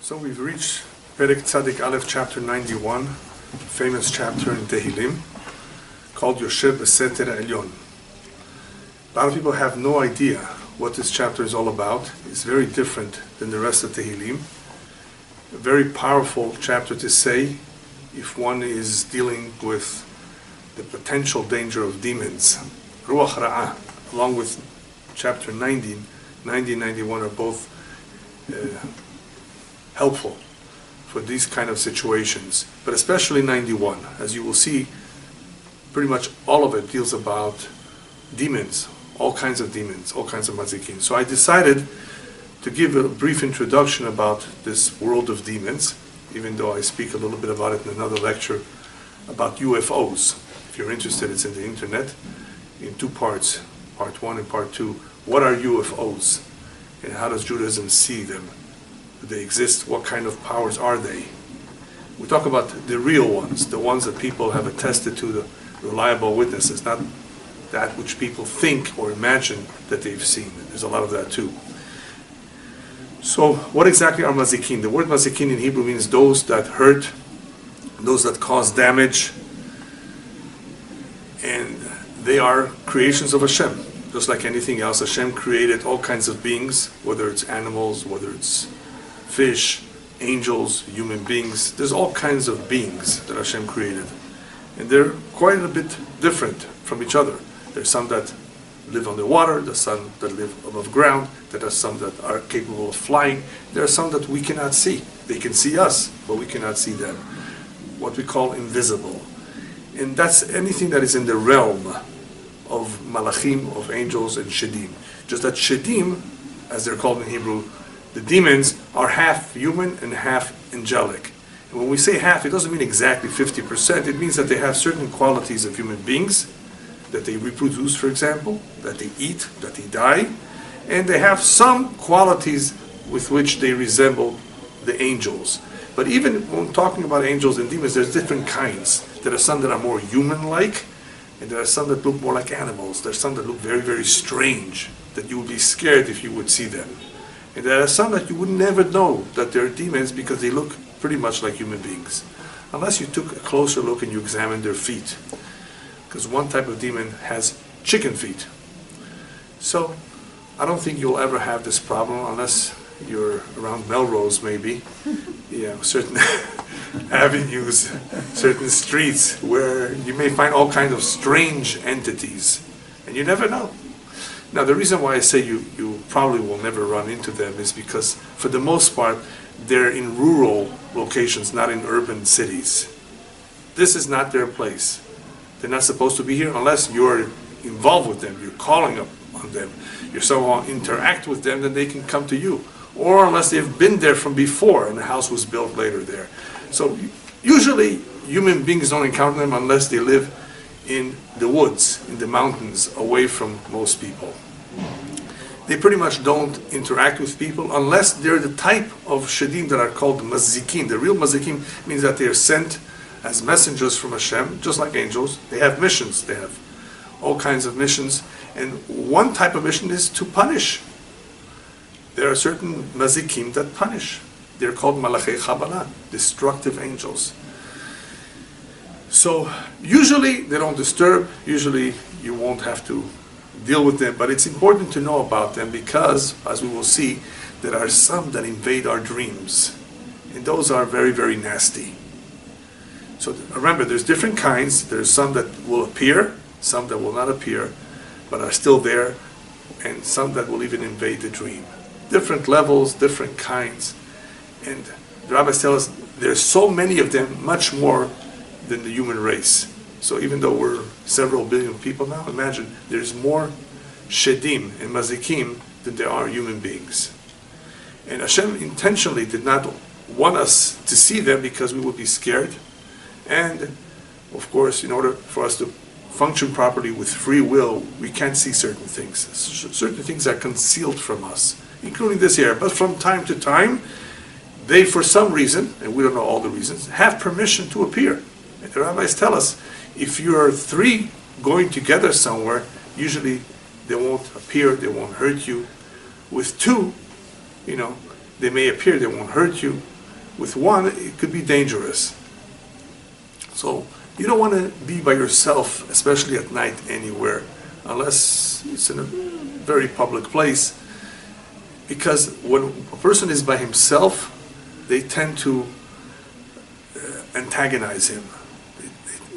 So we've reached Perek Tzadik Aleph, chapter 91, famous chapter in Tehilim, called Yoshev Beseter Elyon. A lot of people have no idea what this chapter is all about. It's very different than the rest of Tehilim. A very powerful chapter to say if one is dealing with the potential danger of demons. Ruach Ra'ah, along with chapter 90 and 91 are both helpful for these kind of situations, but especially 91. As you will see, pretty much all of it deals about demons, all kinds of mazikin. So I decided to give a brief introduction about this world of demons, even though I speak a little bit about it in another lecture about UFOs. If you're interested, it's in the internet in two parts, part 1 and part 2. What are UFOs and how does Judaism see them? Do they exist? What kind of powers are they? We talk about the real ones, the ones that people have attested to, the reliable witnesses, not that which people think or imagine that they've seen. There's a lot of that too. So what exactly are mazikin? The word mazikin in Hebrew means those that hurt, those that cause damage, and they are creations of Hashem. Just like anything else, Hashem created all kinds of beings, whether it's animals, whether it's fish, angels, human beings. There's all kinds of beings that Hashem created. And they're quite a bit different from each other. There's some that live underwater, there's some that live above ground, there are some that are capable of flying, there are some that we cannot see. They can see us, but we cannot see them. What we call invisible. And that's anything that is in the realm of malachim, of angels, and shedim. Just that shedim, as they're called in Hebrew, the demons are half human and half angelic. And when we say half, it doesn't mean exactly 50%. It means that they have certain qualities of human beings, that they reproduce, for example, that they eat, that they die, and they have some qualities with which they resemble the angels. But even when talking about angels and demons, there's different kinds. There are some that are more human-like, and there are some that look more like animals. There are some that look very, very strange, that you would be scared if you would see them. And there are some that you would never know that they're demons because they look pretty much like human beings. Unless you took a closer look and you examined their feet. Because one type of demon has chicken feet. So, I don't think you'll ever have this problem unless you're around Melrose maybe. Yeah, certain avenues, certain streets where you may find all kinds of strange entities. And you never know. Now, the reason why I say you probably will never run into them is because, for the most part, they're in rural locations, not in urban cities. This is not their place. They're not supposed to be here unless you're involved with them, you're calling up on them, you somehow interact with them, then they can come to you. Or unless they've been there from before and the house was built later there. So, usually, human beings don't encounter them unless they live in the woods, in the mountains, away from most people. They pretty much don't interact with people unless they're the type of shedim that are called mazikin. The real mazikin means that they are sent as messengers from Hashem, just like angels. They have missions. They have all kinds of missions. And one type of mission is to punish. There are certain mazikim that punish. They're called malachei chabala, destructive angels. So usually they don't disturb, usually you won't have to deal with them, but it's important to know about them because, as we will see, there are some that invade our dreams, and those are very, very nasty. So remember, there's different kinds. There's some that will appear, some that will not appear, but are still there, and some that will even invade the dream. Different levels, different kinds, and the rabbis tell us there's so many of them, much more than the human race. So even though we're several billion people now, imagine there's more shedim and mazikim than there are human beings. And Hashem intentionally did not want us to see them because we would be scared. And of course, in order for us to function properly with free will, we can't see certain things. Certain things are concealed from us, including this here. But from time to time, they, for some reason, and we don't know all the reasons, have permission to appear. And the rabbis tell us, if you're three going together somewhere, usually they won't appear, they won't hurt you. With two, they may appear, they won't hurt you. With one, it could be dangerous. So you don't want to be by yourself, especially at night anywhere, unless it's in a very public place. Because when a person is by himself, they tend to antagonize him.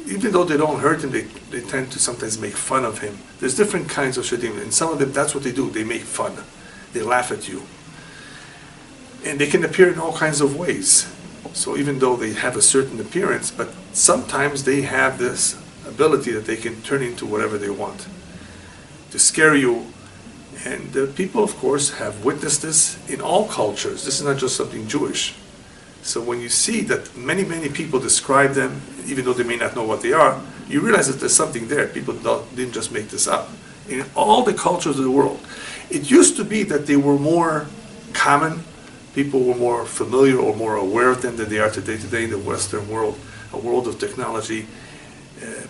Even though they don't hurt him, they tend to sometimes make fun of him. There's different kinds of shadim, and some of them, that's what they do. They make fun. They laugh at you. And they can appear in all kinds of ways. So even though they have a certain appearance, but sometimes they have this ability that they can turn into whatever they want to scare you. And people, of course, have witnessed this in all cultures. This is not just something Jewish. So when you see that many, many people describe them, even though they may not know what they are, you realize that there's something there. People didn't just make this up. In all the cultures of the world, it used to be that they were more common. People were more familiar or more aware of them than they are today. Today in the Western world, a world of technology,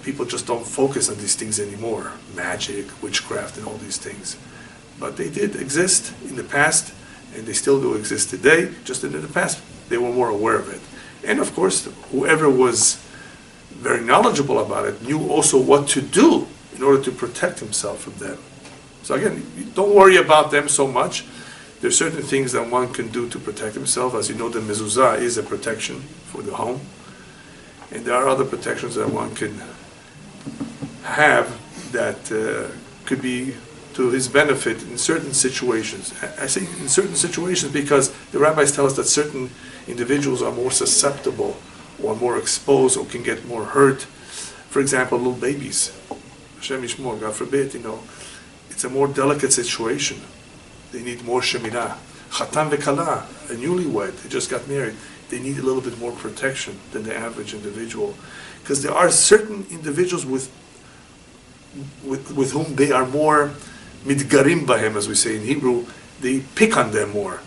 people just don't focus on these things anymore. Magic, witchcraft, and all these things. But they did exist in the past, and they still do exist today. Just in the past, they were more aware of it. And of course, whoever was very knowledgeable about it knew also what to do in order to protect himself from them. So again, don't worry about them so much. There are certain things that one can do to protect himself. As you know, the mezuzah is a protection for the home. And there are other protections that one can have that could be to his benefit in certain situations. I say in certain situations because the rabbis tell us that certain individuals are more susceptible or more exposed or can get more hurt. For example, little babies. Hashem Yishmor, God forbid, it's a more delicate situation. They need more shemirah. Chatan v'kala, a newlywed, they just got married, they need a little bit more protection than the average individual. Because there are certain individuals with whom they are more midgarim bahem, as we say in Hebrew, they pick on them more.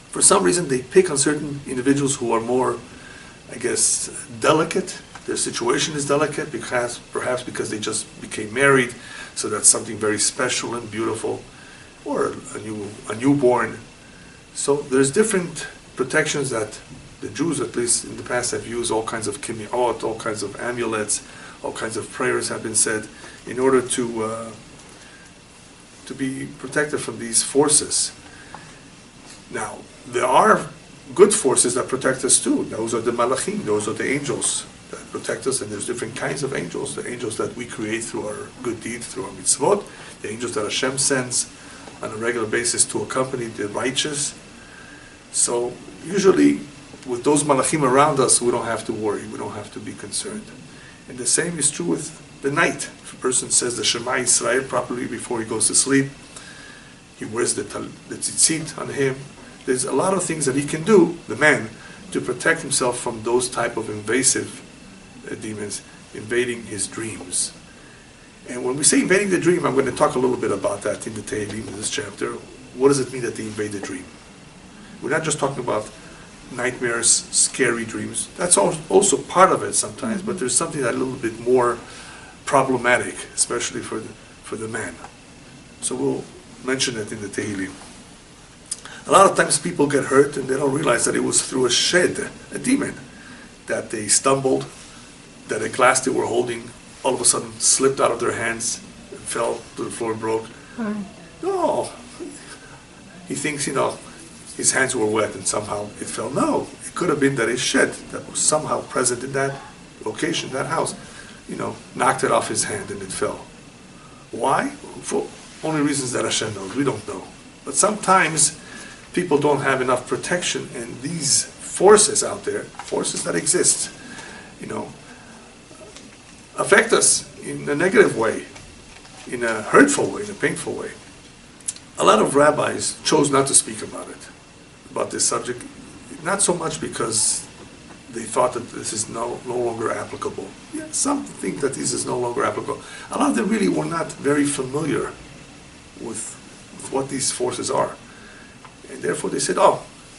For some reason, they pick on certain individuals who are more, I guess, delicate. Their situation is delicate, perhaps because they just became married, so that's something very special and beautiful, or a newborn. So there's different protections that the Jews, at least in the past, have used. All kinds of kimiot, all kinds of amulets, all kinds of prayers have been said in order to be protected from these forces. Now, there are good forces that protect us too. Those are the malachim, those are the angels that protect us, and there's different kinds of angels. The angels that we create through our good deeds, through our mitzvot, the angels that Hashem sends on a regular basis to accompany the righteous. So usually with those malachim around us, we don't have to worry, we don't have to be concerned. And the same is true with the night. If a person says the Shema Yisrael properly before he goes to sleep, he wears the tzitzit on him. There's a lot of things that he can do, the man, to protect himself from those type of invasive demons invading his dreams. And when we say invading the dream, I'm going to talk a little bit about that in the Tehilim in this chapter. What does it mean that they invade the dream? We're not just talking about nightmares, scary dreams. That's also part of it sometimes, but there's something that's a little bit more problematic, especially for the man. So we'll mention it in the Tehilim. A lot of times people get hurt and they don't realize that it was through a shed, a demon, that they stumbled, that a glass they were holding all of a sudden slipped out of their hands and fell to the floor and broke. No. He thinks, his hands were wet and somehow it fell. No, it could have been that a shed that was somehow present in that location, that house, knocked it off his hand and it fell. Why? For only reasons that Hashem knows. We don't know. But sometimes people don't have enough protection, and these forces out there, forces that exist, affect us in a negative way, in a hurtful way, in a painful way. A lot of rabbis chose not to speak about this subject, not so much because they thought that this is no longer applicable. Yeah, some think that this is no longer applicable. A lot of them really were not very familiar with what these forces are. And therefore they said,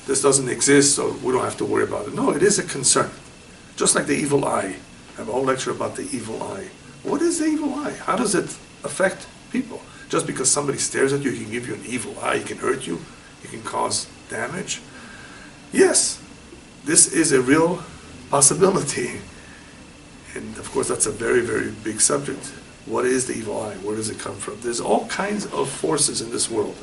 this doesn't exist, so we don't have to worry about it. No, it is a concern. Just like the evil eye. I have a whole lecture about the evil eye. What is the evil eye? How does it affect people? Just because somebody stares at you, he can give you an evil eye, he can hurt you, he can cause damage. Yes, this is a real possibility. And of course, that's a very, very big subject. What is the evil eye? Where does it come from? There's all kinds of forces in this world.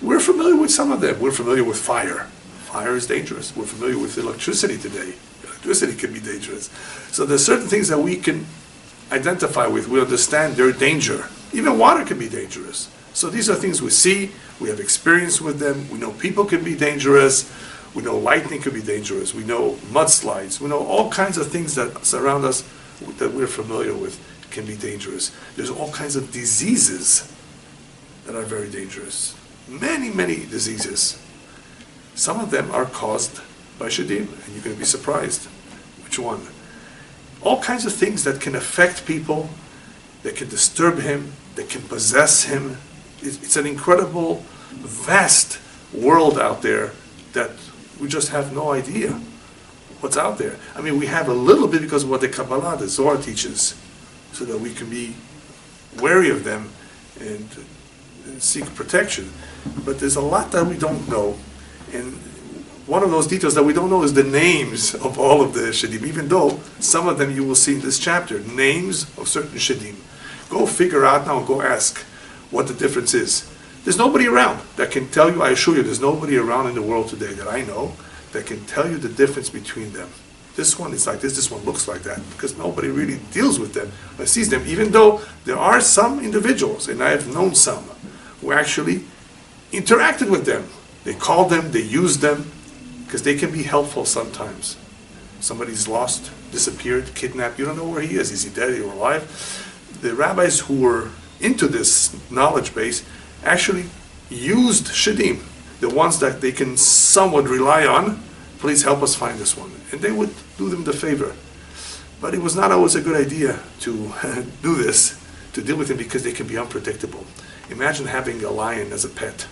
We're familiar with some of them. We're familiar with fire. Fire is dangerous. We're familiar with electricity today. Electricity can be dangerous. So there's certain things that we can identify with. We understand their danger. Even water can be dangerous. So these are things we see. We have experience with them. We know people can be dangerous. We know lightning can be dangerous. We know mudslides. We know all kinds of things that surround us that we're familiar with can be dangerous. There's all kinds of diseases that are very dangerous. Many, many diseases. Some of them are caused by Shadim, and you're going to be surprised. Which one? All kinds of things that can affect people, that can disturb him, that can possess him. It's an incredible, vast world out there that we just have no idea what's out there. I mean, we have a little bit because of what the Kabbalah, the Zohar teaches, so that we can be wary of them and seek protection. But there's a lot that we don't know. And one of those details that we don't know is the names of all of the Shadim, even though some of them you will see in this chapter, names of certain Shadim. Go figure out now, go ask what the difference is. There's nobody around that can tell you, I assure you, there's nobody around in the world today that I know that can tell you the difference between them. This one is like this one looks like that, because nobody really deals with them or sees them, even though there are some individuals, and I have known some, who actually interacted with them. They called them, they used them, because they can be helpful sometimes. Somebody's lost, disappeared, kidnapped, you don't know where he is he dead, or alive? The rabbis who were into this knowledge base actually used Shadim, the ones that they can somewhat rely on. Please help us find this one. And they would do them the favor. But it was not always a good idea to do this, to deal with them, because they can be unpredictable. Imagine having a lion as a pet.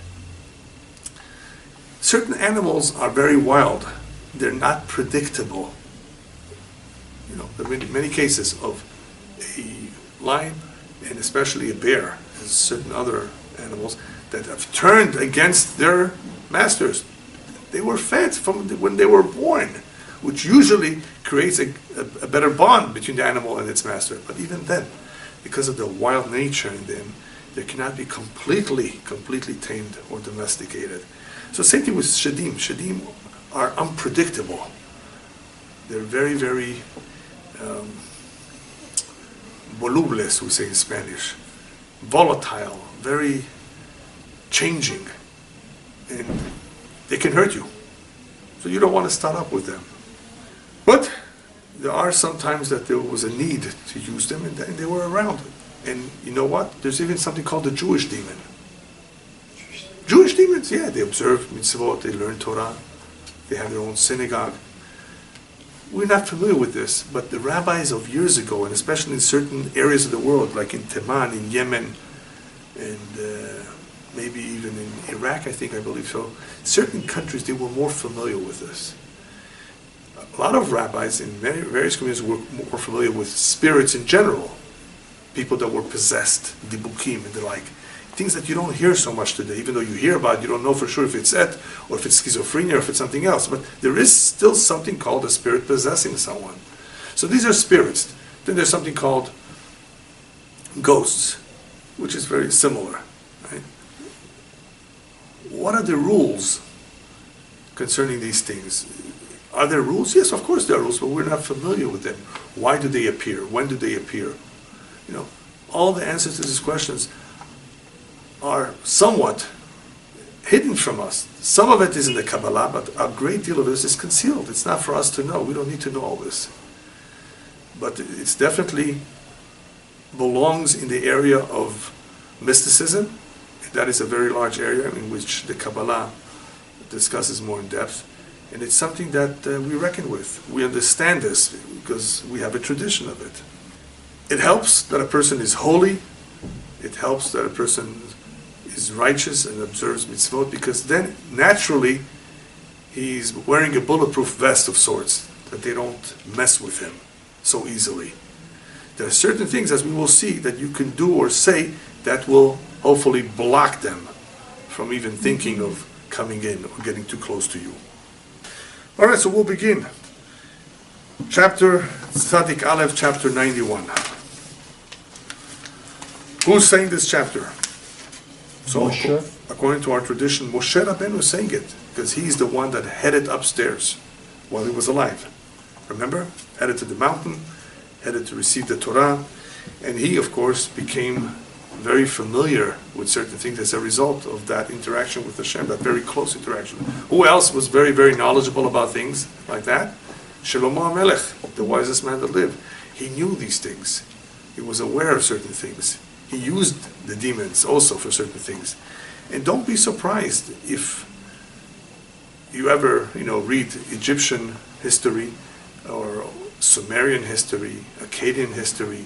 Certain animals are very wild. They're not predictable. You know, there are many cases of a lion, and especially a bear, and certain other animals that have turned against their masters. They were fed from when they were born, which usually creates a better bond between the animal and its master. But even then, because of the wild nature in them, they cannot be completely tamed or domesticated. So same thing with Shadim. Shadim are unpredictable. They're very, very volubles, we say in Spanish. Volatile, very changing. And they can hurt you. So you don't want to start up with them. But there are some times that there was a need to use them, and they were around. And you know what? There's even something called the Jewish demon. Jewish demons, yeah, they observe mitzvot, they learn Torah, they have their own synagogue. We're not familiar with this, but the rabbis of years ago, and especially in certain areas of the world, like in Teman, in Yemen, and maybe even in Iraq, I believe so, certain countries, they were more familiar with this. A lot of rabbis in various communities were more familiar with spirits in general, people that were possessed, dibukim and the like. Things that you don't hear so much today, even though you hear about it, you don't know for sure if it's it, or if it's schizophrenia, or if it's something else. But there is still something called a spirit possessing someone. So these are spirits. Then there's something called ghosts, which is very similar. Right? What are the rules concerning these things? Are there rules? Yes, of course there are rules, but we're not familiar with them. Why do they appear? When do they appear? You know, all the answers to these questions are somewhat hidden from us. Some of it is in the Kabbalah, but a great deal of this is concealed. It's not for us to know. We don't need to know all this. But it's definitely belongs in the area of mysticism. That is a very large area in which the Kabbalah discusses more in depth. And it's something that we reckon with. We understand this because we have a tradition of it. It helps that a person is holy. It helps that a person is righteous and observes mitzvot, because then naturally he's wearing a bulletproof vest of sorts, that they don't mess with him so easily. There are certain things, as we will see, that you can do or say that will hopefully block them from even thinking of coming in or getting too close to you. All right, so we'll begin. Chapter Tzadik Aleph, chapter 91. Who's saying this chapter? So, Moshe. according to our tradition, Moshe Rabbeinu is saying it, because he's the one that headed upstairs while he was alive. Remember? Headed to the mountain, headed to receive the Torah, and he, of course, became very familiar with certain things as a result of that interaction with Hashem, that very close interaction. Who else was very, very knowledgeable about things like that? Shlomo HaMelech, the wisest man that lived. He knew these things. He was aware of certain things. He used the demons also for certain things. And don't be surprised if you ever, read Egyptian history or Sumerian history, Akkadian history,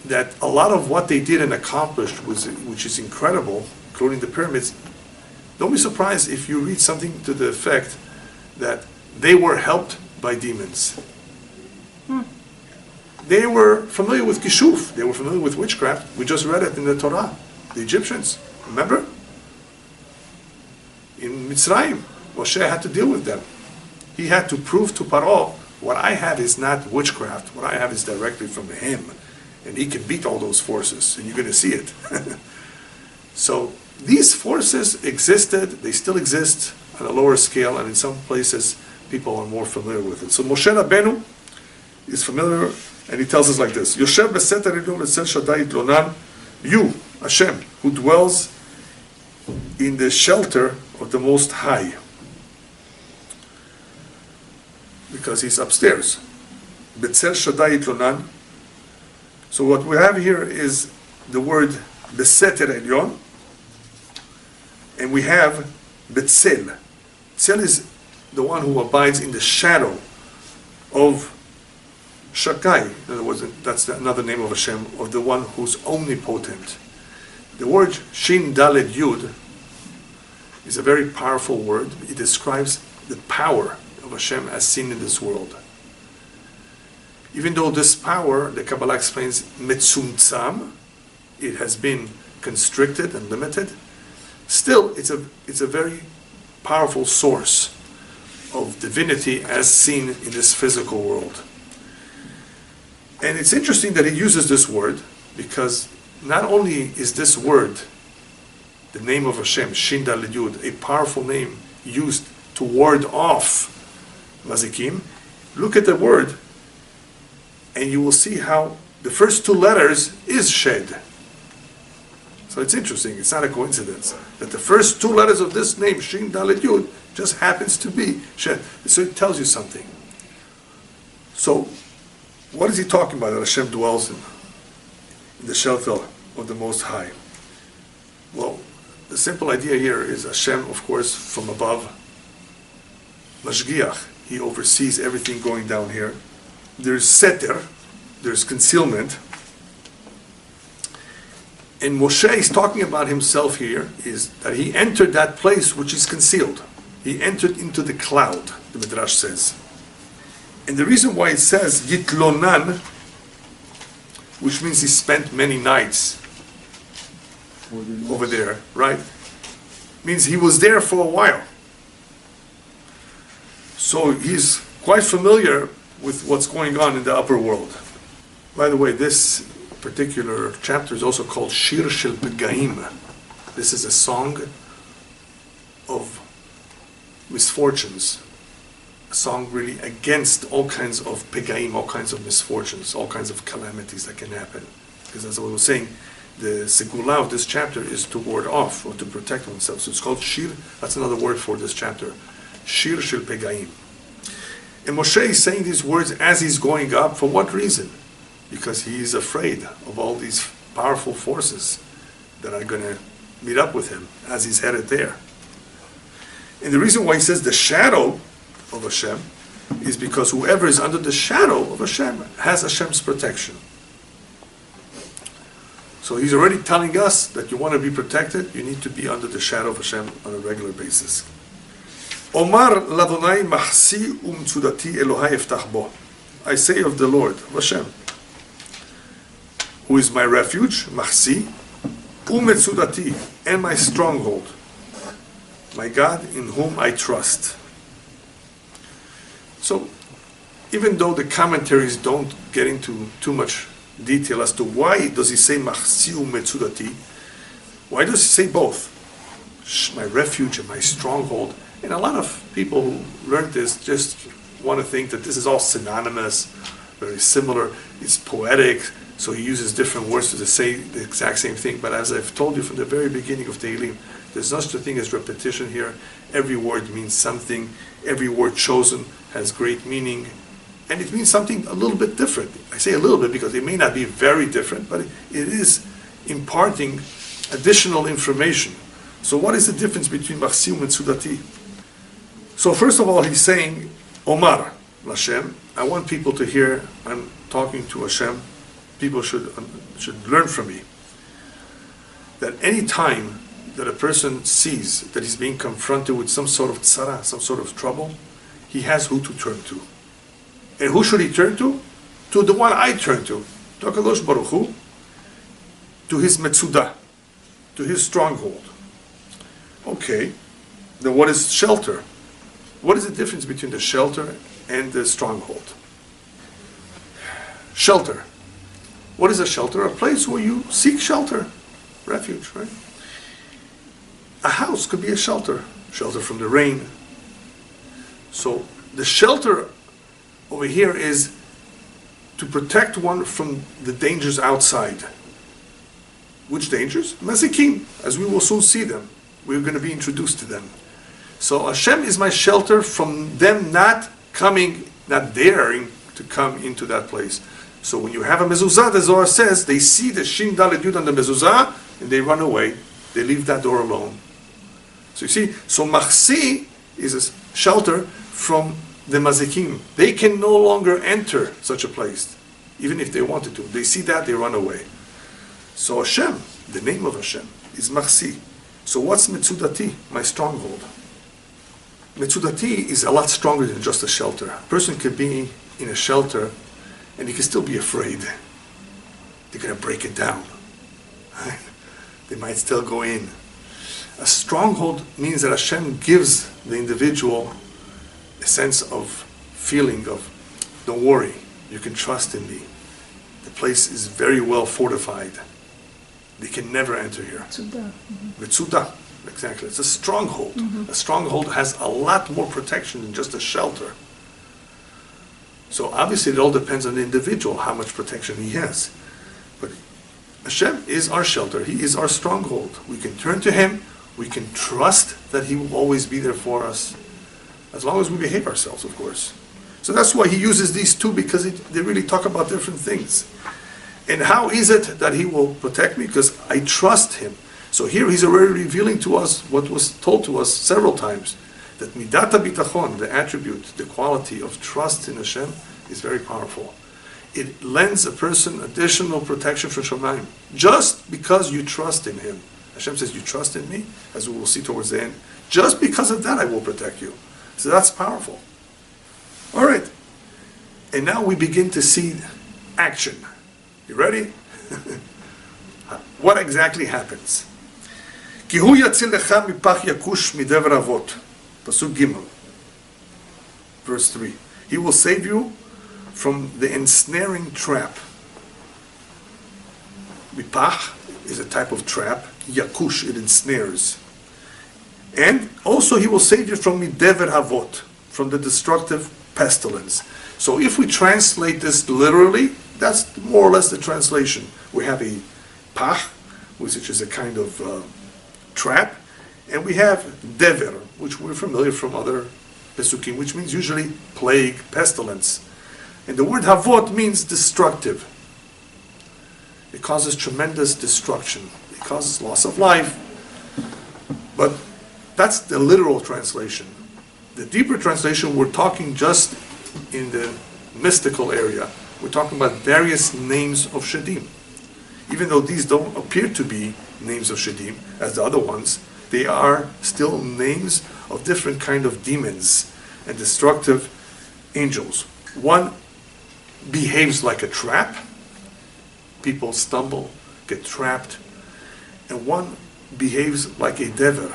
that a lot of what they did and accomplished, which is incredible, including the pyramids, don't be surprised if you read something to the effect that they were helped by demons. They were familiar with kishuf, they were familiar with witchcraft. We just read it in the Torah. The Egyptians, remember? In Mitzrayim, Moshe had to deal with them. He had to prove to Paro, what I have is not witchcraft, what I have is directly from him. And he can beat all those forces, and you're going to see it. So these forces existed, they still exist on a lower scale, and in some places people are more familiar with it. So Moshe Rabbeinu is familiar, and he tells us like this: Yoshev beseter elyon etzel Shaddai itlonan, you, Hashem, who dwells in the shelter of the Most High, because he's upstairs. Betzel Shaddai itlonan. So what we have here is the word beseter elyon, and we have betzel. Tzel is the one who abides in the shadow of Shakai. In other words, that's another name of Hashem, of the one who's omnipotent. The word Shin Daled Yud is a very powerful word. It describes the power of Hashem as seen in this world. Even though this power, the Kabbalah explains, metzumtzam, it has been constricted and limited, still it's a very powerful source of divinity as seen in this physical world. And it's interesting that he uses this word, because not only is this word, the name of Hashem, Shin Daled Yud, a powerful name used to ward off mazikim, look at the word, and you will see how the first two letters is shed. So it's interesting, it's not a coincidence, that the first two letters of this name, Shin Daled Yud, just happens to be shed. So it tells you something. So, what is he talking about that Hashem dwells in the shelter of the Most High? Well, the simple idea here is Hashem, of course, from above, Mashgiach, he oversees everything going down here. There's seter, there's concealment. And Moshe is talking about himself here, is that he entered that place which is concealed. He entered into the cloud, the Midrash says. And the reason why it says Yitlonan, which means he spent many nights over there, right? Means he was there for a while. So he's quite familiar with what's going on in the upper world. By the way, this particular chapter is also called Shir Shel Pegaim. This is a song of misfortunes. A song really against all kinds of Pegaim, all kinds of misfortunes, all kinds of calamities that can happen. Because as I was saying, the Segula of this chapter is to ward off or to protect oneself. So it's called Shir, that's another word for this chapter. Shir Shel Pegaim. And Moshe is saying these words as he's going up. For what reason? Because he is afraid of all these powerful forces that are going to meet up with him as he's headed there. And the reason why he says the shadow of Hashem is because whoever is under the shadow of Hashem has Hashem's protection. So he's already telling us that you want to be protected, you need to be under the shadow of Hashem on a regular basis. Omar ladonai mahsi umtsudati Elohai eftach bo. I say of the Lord, of Hashem, who is my refuge, mahsi, umetsudati, and my stronghold, my God in whom I trust. So even though the commentaries don't get into too much detail as to why does he say Machsiu Metzudati, why does he say both? My refuge and my stronghold. And a lot of people who learn this just want to think that this is all synonymous, very similar, it's poetic, so he uses different words to say the exact same thing. But as I've told you from the very beginning of Tehilim, there's no such a thing as repetition here. Every word means something. Every word chosen has great meaning. And it means something a little bit different. I say a little bit because it may not be very different, but it is imparting additional information. So what is the difference between Machsiu and Sudati? So first of all, he's saying, Omar, Hashem, I want people to hear, I'm talking to Hashem, people should learn from me, that any time that a person sees that he's being confronted with some sort of tzara, some sort of trouble, he has who to turn to. And who should he turn to? To the one I turn to HaKadosh Baruch Hu, to his Metzudah, to his stronghold. Okay, then what is shelter? What is the difference between the shelter and the stronghold? Shelter. What is a shelter? A place where you seek shelter, refuge, right? A house could be a shelter from the rain. So the shelter over here is to protect one from the dangers outside. Which dangers? Mazikim, as we will soon see them. We're going to be introduced to them. So Hashem is my shelter from them not daring to come into that place. So when you have a mezuzah, the Zohar says, they see the Shin Dalet Yud on the mezuzah, and they run away. They leave that door alone. So you see, so Machsi is a shelter from the Mazikim. They can no longer enter such a place, even if they wanted to. They see that, they run away. So Hashem, the name of Hashem, is Machsi. So what's Metzudati, my stronghold? Metzudati is a lot stronger than just a shelter. A person can be in a shelter and he can still be afraid. They're going to break it down. They might still go in. A stronghold means that Hashem gives the individual a sense of feeling of, don't worry, you can trust in me. The place is very well fortified. They can never enter here. Metzudah, exactly. It's a stronghold. A stronghold has a lot more protection than just a shelter. So obviously it all depends on the individual, how much protection he has. But Hashem is our shelter. He is our stronghold. We can turn to Him. We can trust that He will always be there for us, as long as we behave ourselves, of course. So that's why He uses these two, because they really talk about different things. And how is it that He will protect me? Because I trust Him. So here He's already revealing to us what was told to us several times, that midat bitachon, the attribute, the quality of trust in Hashem, is very powerful. It lends a person additional protection from Shamayim, just because you trust in Him. Hashem says, you trust in me, as we will see towards the end. Just because of that I will protect you. So that's powerful. All right. And now we begin to see action. You ready? What exactly happens? Ki hu yatzil lecha mipach yakush midever avot. Pasuk Gimel. Verse 3. He will save you from the ensnaring trap. Mipach is a type of trap. Yakush, it ensnares. And also He will save you from midever avot, from the destructive pestilence. So if we translate this literally, that's more or less the translation. We have a pach, which is a kind of trap, and we have dever, which we're familiar from other pesukim, which means usually plague, pestilence. And the word havot means destructive. It causes tremendous destruction. It causes loss of life. But that's the literal translation. The deeper translation, we're talking just in the mystical area. We're talking about various names of Shadim. Even though these don't appear to be names of Shadim, as the other ones, they are still names of different kind of demons and destructive angels. One behaves like a trap. People stumble, get trapped. And one behaves like a dever,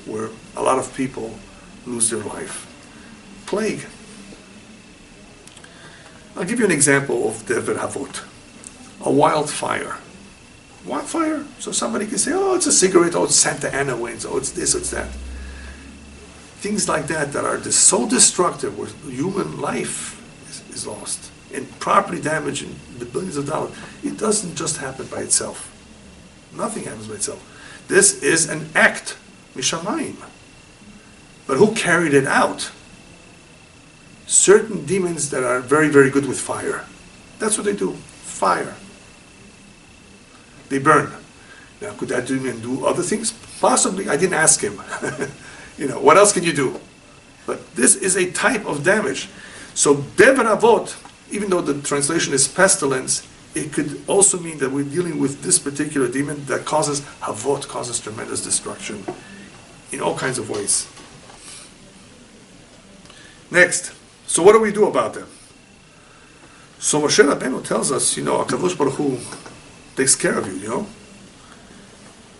where a lot of people lose their life. Plague. I'll give you an example of Dever Havot. A wildfire. Wildfire? So somebody can say, oh, it's a cigarette, oh, it's Santa Ana winds, oh, it's this, it's that. Things like that that are so destructive where human life is lost and property damage and the billions of dollars. It doesn't just happen by itself. Nothing happens by itself. This is an act, mishamayim. But who carried it out? Certain demons that are very, very good with fire. That's what they do. Fire. They burn. Now, could that demon do other things? Possibly. I didn't ask him. What else can you do? But this is a type of damage. So, Dever Avot, even though the translation is pestilence, it could also mean that we're dealing with this particular demon that causes Havot, causes tremendous destruction in all kinds of ways. Next, so what do we do about them? So Moshe Rabbeinu tells us, HaKadosh Baruch Hu takes care of you,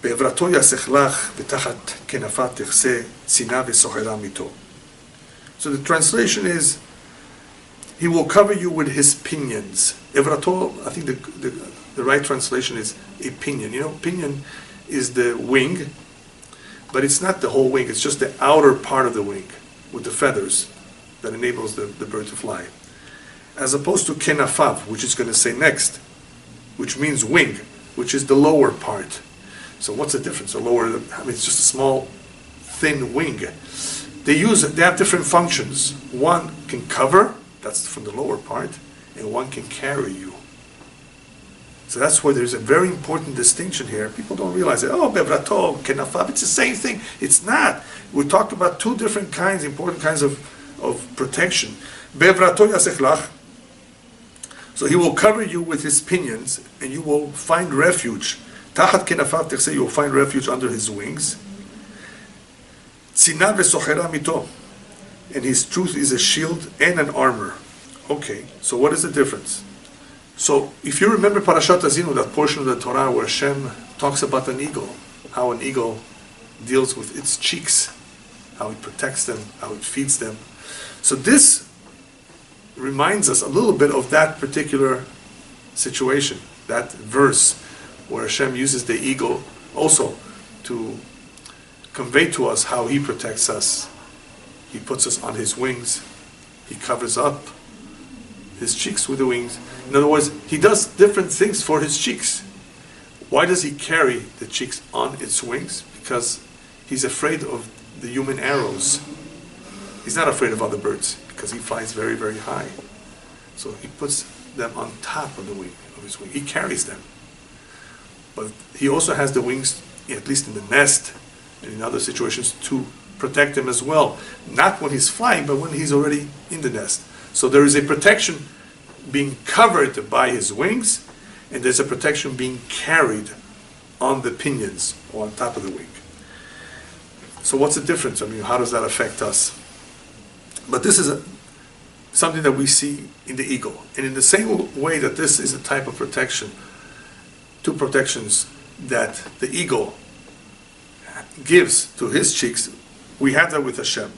בעברתו יסך לך ותחת כנפיו תכסה צינה וסוחרה מיתו. So the translation is, he will cover you with his pinions. Evrato, I think the right translation is a pinion. Pinion is the wing, but it's not the whole wing, it's just the outer part of the wing with the feathers that enables the bird to fly. As opposed to kenafav, which is going to say next, which means wing, which is the lower part. So what's the difference? It's just a small, thin wing. They have different functions. One can cover, that's from the lower part, and one can carry you. So that's why there's a very important distinction here. People don't realize it. Oh, bevrato, kenafav, it's the same thing. It's not. We talked about two different kinds, important kinds of protection. Bevrato yasechlach. So he will cover you with his pinions, and you will find refuge. Tachat kenafav techse, you will find refuge under his wings. Tzina vesochera mito. And his truth is a shield and an armor. Okay, so what is the difference? So if you remember Parashat Azinu, that portion of the Torah where Hashem talks about an eagle, how an eagle deals with its cheeks, how it protects them, how it feeds them. So this reminds us a little bit of that particular situation, that verse where Hashem uses the eagle also to convey to us how he protects us. He puts us on his wings. He covers up his cheeks with the wings. In other words, he does different things for his cheeks. Why does he carry the cheeks on its wings? Because he's afraid of the human arrows. He's not afraid of other birds because he flies very, very high. So he puts them on top of his wing. He carries them. But he also has the wings, at least in the nest and in other situations, to protect him as well. Not when he's flying, but when he's already in the nest. So there is a protection being covered by his wings, and there's a protection being carried on the pinions or on top of the wing. So what's the difference? How does that affect us? But this is something that we see in the eagle. And in the same way that this is a type of protection, two protections that the eagle gives to his cheeks, we have that with Hashem.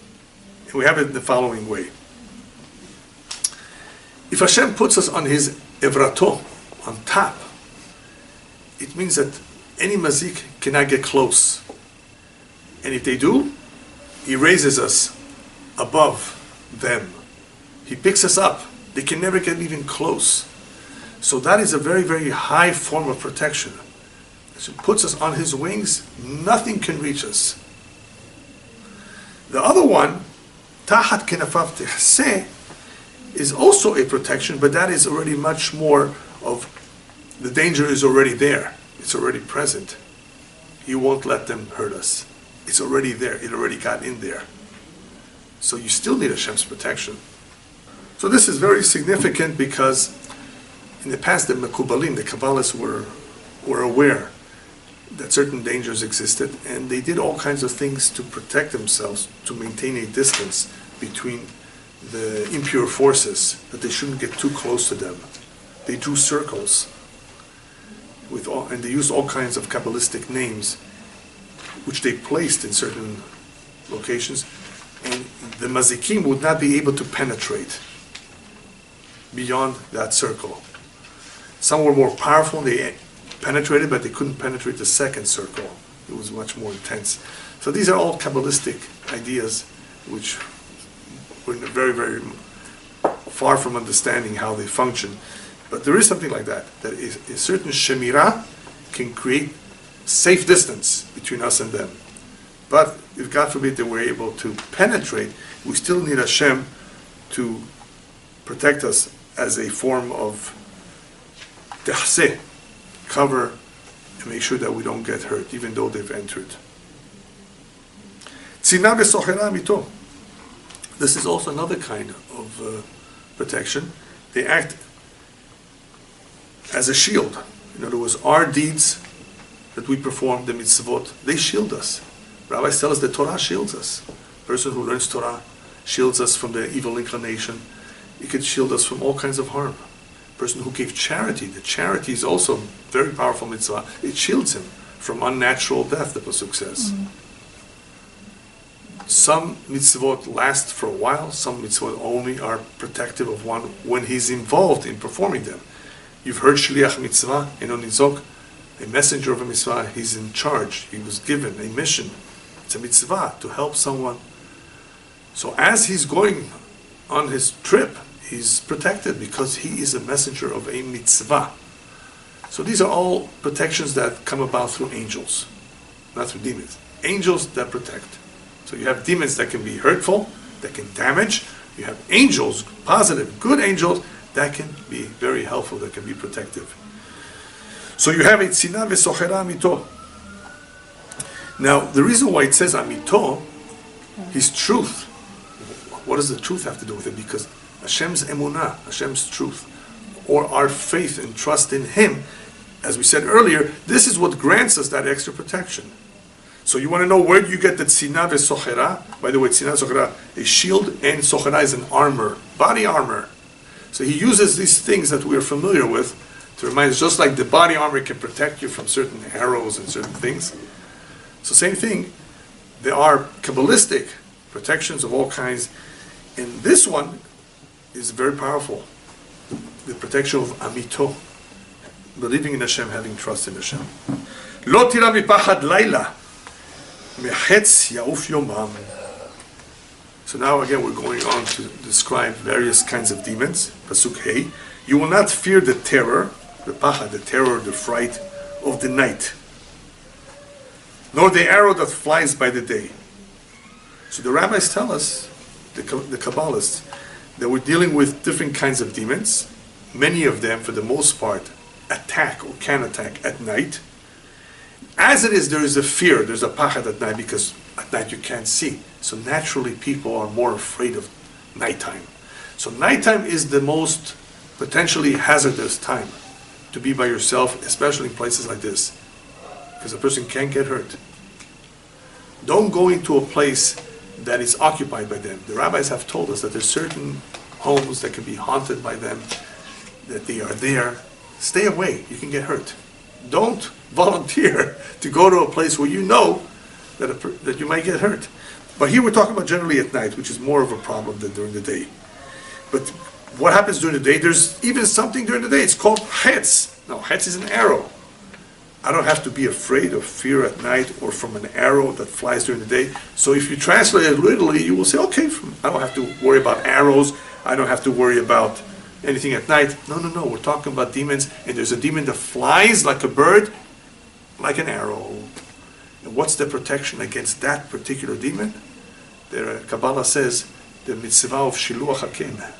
And we have it in the following way. If Hashem puts us on his evrato, on top, it means that any mazik cannot get close. And if they do, he raises us above them. He picks us up. They can never get even close. So that is a very, very high form of protection. As he puts us on his wings, nothing can reach us. The other one, Tahat kenafav tehseh, is also a protection, but that is already much more of, the danger is already there. It's already present. He won't let them hurt us. It's already there. It already got in there. So you still need Hashem's protection. So this is very significant because in the past the Mekubalim, the Kabbalists were aware that certain dangers existed, and they did all kinds of things to protect themselves, to maintain a distance between the impure forces, that they shouldn't get too close to them. They drew circles and they used all kinds of Kabbalistic names which they placed in certain locations, and the mazikim would not be able to penetrate. beyond that circle. Some were more powerful and they penetrated, but they couldn't penetrate the second circle. It was much more intense. So these are all Kabbalistic ideas which we're very, very far from understanding how they function. But there is something like that, that is a certain Shemirah can create safe distance between us and them. But if God forbid that we're able to penetrate, we still need Hashem to protect us as a form of tehseh, cover, and make sure that we don't get hurt, even though they've entered. Tzina v'sochera mito. This is also another kind of protection. They act as a shield. In other words, our deeds that we perform, the mitzvot, they shield us. Rabbis tell us that Torah shields us. A person who learns Torah shields us from the evil inclination. It can shield us from all kinds of harm. A person who gave charity, the charity is also a very powerful mitzvah. It shields him from unnatural death, the Pasuk says. Some mitzvot last for a while, some mitzvot only are protective of one when he's involved in performing them. You've heard Shliach mitzvah, Eno nizok, a messenger of a mitzvah, he's in charge, he was given a mission. It's a mitzvah to help someone. So as he's going on his trip, he's protected because he is a messenger of a mitzvah. So these are all protections that come about through angels, not through demons. Angels that protect. So you have demons that can be hurtful, that can damage. You have angels, positive, good angels, that can be very helpful, that can be protective. So you have a tzina v'sochera amito. Now, the reason why it says amito, his truth. What does the truth have to do with it? Because Hashem's emunah, Hashem's truth, or our faith and trust in Him, as we said earlier, this is what grants us that extra protection. So you want to know where you get the tzina v'sochera? By the way, tzina v'sochera, a shield, and sochera is an armor, body armor. So he uses these things that we are familiar with to remind us, just like the body armor can protect you from certain arrows and certain things. So same thing, there are Kabbalistic protections of all kinds, and this one is very powerful. The protection of amito, believing in Hashem, having trust in Hashem. Lo tira mipachad laila, mechetz yauf yomam. So now again we're going on to describe various kinds of demons. Pasuk Hey, you will not fear the terror, the pachad, the terror, the fright of the night, nor the arrow that flies by the day. So the rabbis tell us, the Kabbalists, that we're dealing with different kinds of demons. Many of them, for the most part, attack or can attack at night. As it is, there is a fear, there's a pachad at night, because at night you can't see. So naturally people are more afraid of nighttime. So nighttime is the most potentially hazardous time to be by yourself, especially in places like this, because a person can get hurt. Don't go into a place that is occupied by them. The rabbis have told us that there's certain homes that can be haunted by them, that they are there. Stay away, you can get hurt. Don't volunteer to go to a place where you know that you might get hurt. But here we're talking about generally at night, which is more of a problem than during the day. But what happens during the day? There's even something during the day. It's called hetz. Now, hetz is an arrow. I don't have to be afraid of fear at night or from an arrow that flies during the day. So if you translate it literally, you will say, okay, I don't have to worry about arrows. I don't have to worry about anything at night. No. We're talking about demons, and there's a demon that flies like a bird, like an arrow. And what's the protection against that particular demon? The Kabbalah says the mitzvah of shiluach haken,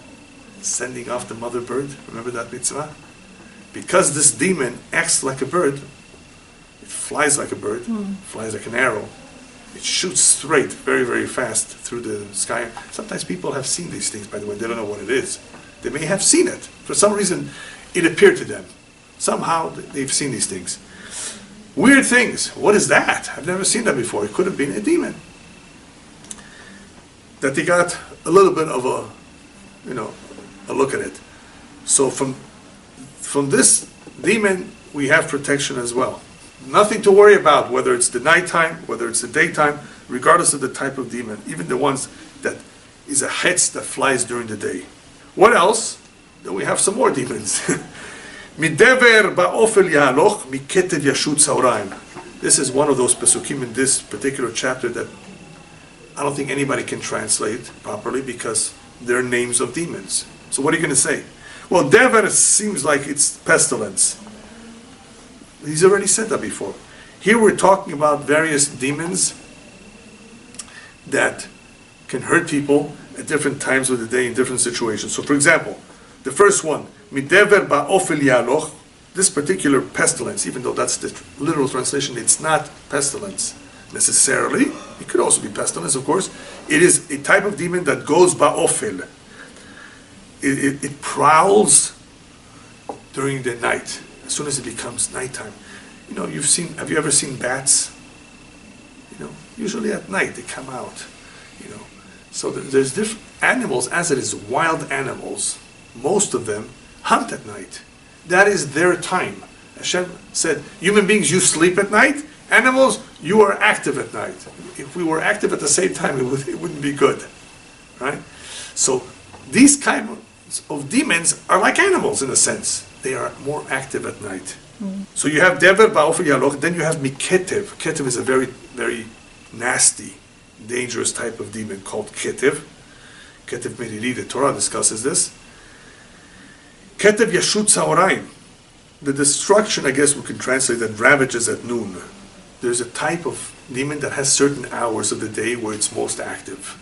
sending off the mother bird. Remember that mitzvah? Because this demon acts like a bird, it flies like a bird, flies like an arrow. It shoots straight, very, very fast through the sky. Sometimes people have seen these things, by the way. They don't know what it is. They may have seen it. For some reason, it appeared to them. Somehow, they've seen these things. Weird things. What is that? I've never seen that before. It could have been a demon. That they got a little bit of a look at it. So from this demon, we have protection as well. Nothing to worry about, whether it's the nighttime, whether it's the daytime, regardless of the type of demon, even the ones that is a hetz that flies during the day. What else? Then we have some more demons. Midever ba'ofel yahaloch, miketev yashut sauraim. This is one of those pesukim in this particular chapter that I don't think anybody can translate properly because they're names of demons. So what are you going to say? Well, dever seems like it's pestilence. He's already said that before. Here we're talking about various demons that can hurt people at different times of the day in different situations. So for example, the first one, midever ba'ofel yahaloch, this particular pestilence, even though that's the literal translation, it's not pestilence necessarily. It could also be pestilence, of course. It is a type of demon that goes ba'ofel. It prowls during the night, as soon as it becomes nighttime. You know, have you ever seen bats? You know, usually at night they come out, you know. So there's different animals, as it is wild animals, most of them hunt at night. That is their time. Hashem said, human beings, you sleep at night. Animals, you are active at night. If we were active at the same time, it wouldn't be good. Right? So these kinds of demons are like animals in a sense. They are more active at night. So you have Dever, Ba'ofel Yahaloch, then you have Miketev. Ketev is a very, very nasty, dangerous type of demon called Ketev. Ketev Meriri, the Torah discusses this. Ketev Yashut Sauraim. The destruction, I guess we can translate that ravages at noon. There's a type of demon that has certain hours of the day where it's most active.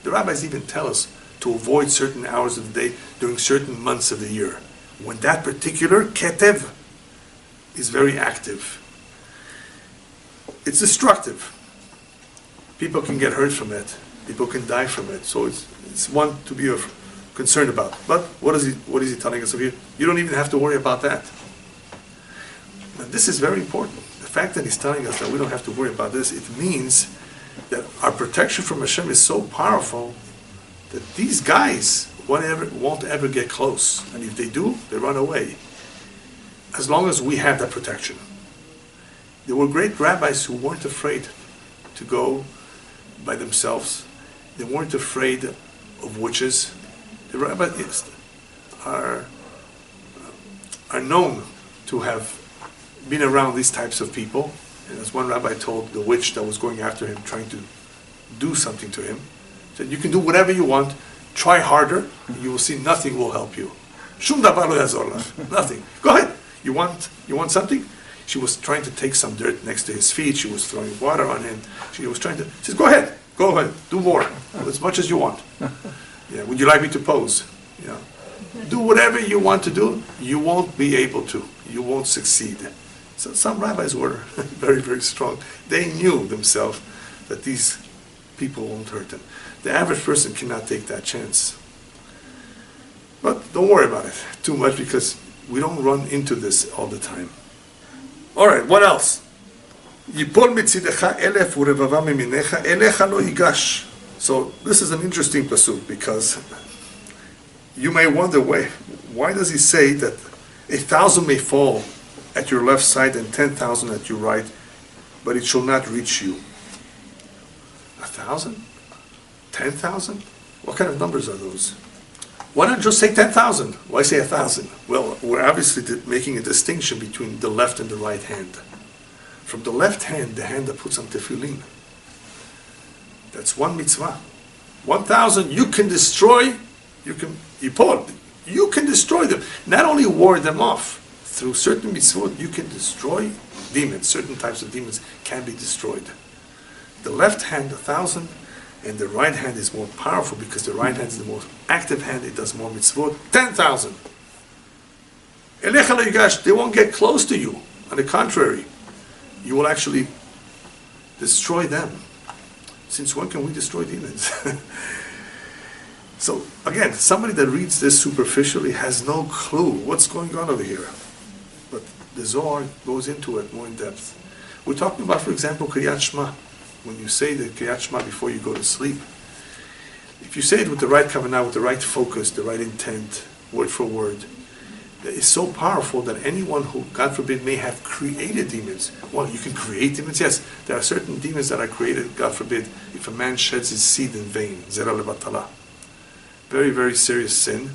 The rabbis even tell us to avoid certain hours of the day during certain months of the year, when that particular Ketev is very active. It's destructive. People can get hurt from it. People can die from it. So it's one to be concerned about. But what is he telling us over here? You don't even have to worry about that. And this is very important. The fact that he's telling us that we don't have to worry about this, it means that our protection from Hashem is so powerful that these guys won't ever get close. And if they do, they run away. As long as we have that protection. There were great rabbis who weren't afraid to go by themselves. They weren't afraid of witches. The rabbis are known to have been around these types of people. And as one rabbi told the witch that was going after him, trying to do something to him, said, you can do whatever you want, try harder, and you will see nothing will help you. Shum davar lo yazor lach. Nothing. Go ahead. You want something? She was trying to take some dirt next to his feet. She was throwing water on him. She says, go ahead, do more, as much as you want. Yeah, would you like me to pose? Yeah. Do whatever you want to do. You won't be able to. You won't succeed. So some rabbis were very, very strong. They knew themselves that these people won't hurt them. The average person cannot take that chance. But don't worry about it too much, because we don't run into this all the time. All right, what else? Yipol mitzidecha elef urevava miminecha elecha lo yigash. So this is an interesting pasuk, because you may wonder, why does he say that 1,000 may fall at your left side and 10,000 at your right, but it shall not reach you? 1,000? 10,000? What kind of numbers are those? Why not just say 10,000? Why say 1,000? Well, we're obviously making a distinction between the left and the right hand. From the left hand, the hand that puts on tefillin. That's one mitzvah. 1,000 you can destroy, you can destroy them. Not only ward them off, through certain mitzvot you can destroy demons. Certain types of demons can be destroyed. The left hand, 1,000, and the right hand is more powerful, because the right hand is the most active hand. It does more mitzvot. 10,000. Elecha lo yigash, they won't get close to you. On the contrary, you will actually destroy them. Since when can we destroy demons? So again, somebody that reads this superficially has no clue what's going on over here. But the Zohar goes into it more in depth. We're talking about, for example, Kriyat Shema. When you say the Kriyat Shema before you go to sleep, if you say it with the right kavanah, with the right focus, the right intent, word for word, that is so powerful that anyone who, God forbid, may have created demons. Well, you can create demons. Yes, there are certain demons that are created, God forbid, if a man sheds his seed in vain. Zera levatala. Very, very serious sin.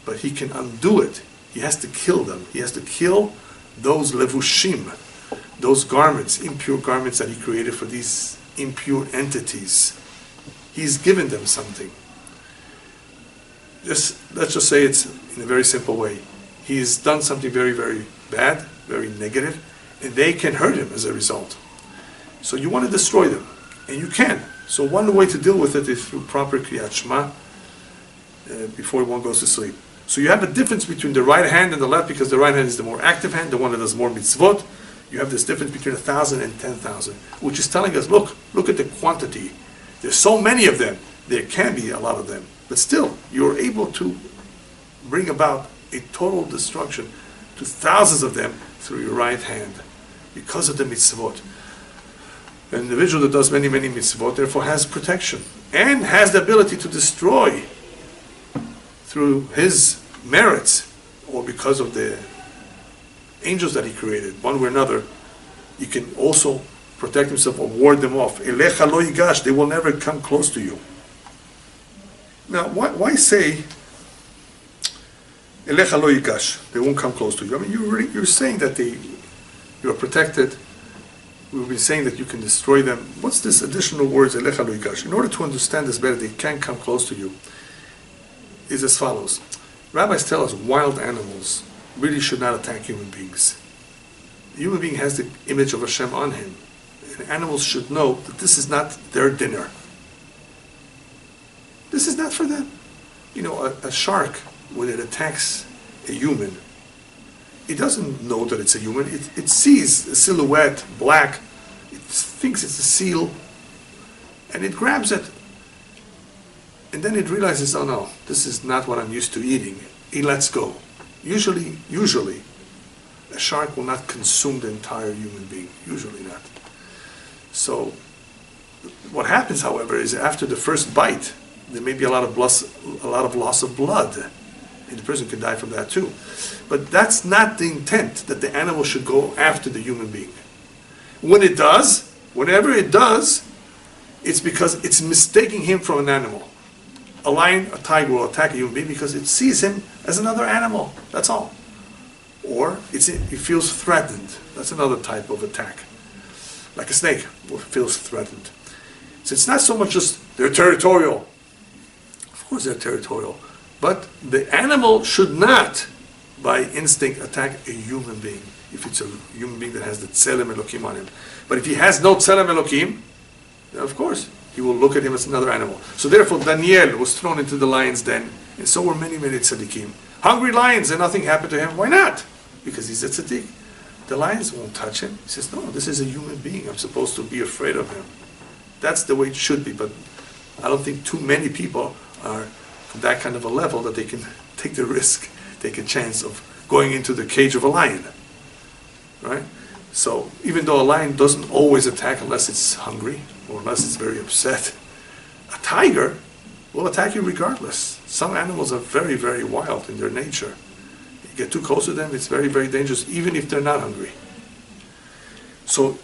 but he can undo it. He has to kill them. He has to kill those levushim, those garments, impure garments that he created for these impure entities. He's given them something. Let's just say it's in a very simple way. He's done something very, very bad, very negative, and they can hurt him as a result. So you want to destroy them, and you can. So one way to deal with it is through proper Kriyat Shema before one goes to sleep. So you have a difference between the right hand and the left, because the right hand is the more active hand, the one that does more mitzvot. You have this difference between 1,000 and 10,000, which is telling us, look at the quantity. There's so many of them. There can be a lot of them. But still, you're able to bring about a total destruction to thousands of them through your right hand because of the mitzvot. An individual that does many, many mitzvot therefore has protection and has the ability to destroy through his merits or because of the angels that he created, one way or another. He can also protect himself or ward them off. Elecha lo yigash, they will never come close to you. Now, why say Elecha lo yigash, they won't come close to you? I mean, you're saying that you're protected. We've been saying that you can destroy them. What's this additional words, Elecha lo yigash? In order to understand this better, they can't come close to you, is as follows. Rabbis tell us wild animals really should not attack human beings. The human being has the image of Hashem on him. And animals should know that this is not their dinner. This is not for them. You know, a shark, when it attacks a human, it doesn't know that it's a human. It sees a silhouette, black. It thinks it's a seal. And it grabs it. And then it realizes, oh no, this is not what I'm used to eating. It lets go. Usually, a shark will not consume the entire human being. Usually not. So, what happens, however, is after the first bite, there may be a lot of loss of blood, and the person can die from that too. But that's not the intent, that the animal should go after the human being. When it does, whenever it does, it's because it's mistaking him for an animal. A lion, a tiger will attack a human being because it sees him as another animal. That's all. Or it feels threatened. That's another type of attack. Like a snake feels threatened. So it's not so much just they're territorial. Of course they're territorial. But the animal should not, by instinct, attack a human being. If it's a human being that has the Tzelem Elokim on him. But if he has no Tzelem Elokim, then of course he will look at him as another animal. So therefore Daniel was thrown into the lion's den, and so were many, many tzaddikim. Hungry lions, and nothing happened to him. Why not? Because he's a tzaddik. The lions won't touch him. He says, no, this is a human being. I'm supposed to be afraid of him. That's the way it should be, but I don't think too many people are at that kind of a level that they can take the risk, take a chance of going into the cage of a lion. Right? So even though a lion doesn't always attack unless it's hungry or unless it's very upset, a tiger will attack you regardless. Some animals are very, very wild in their nature. You get too close to them, it's very, very dangerous, even if they're not hungry. So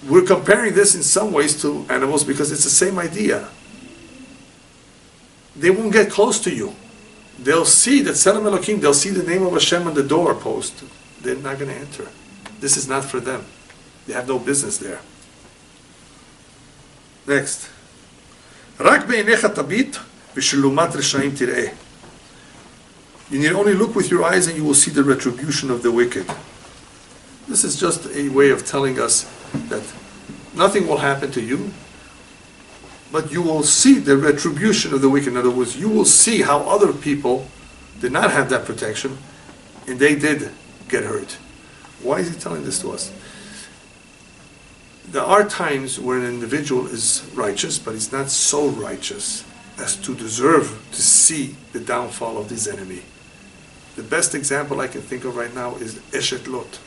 we're comparing this in some ways to animals because it's the same idea. They won't get close to you. They'll see that Tzelem Elokim, they'll see the name of Hashem on the doorpost. They're not going to enter. This is not for them. They have no business there. Next. רק בעיניך תביט ושלומת רשעים תראה. You need only look with your eyes and you will see the retribution of the wicked. This is just a way of telling us that nothing will happen to you, but you will see the retribution of the wicked. In other words, you will see how other people did not have that protection and they did get hurt. Why is he telling this to us? There are times where an individual is righteous, but he's not so righteous as to deserve to see the downfall of his enemy. The best example I can think of right now is Eshet Lot,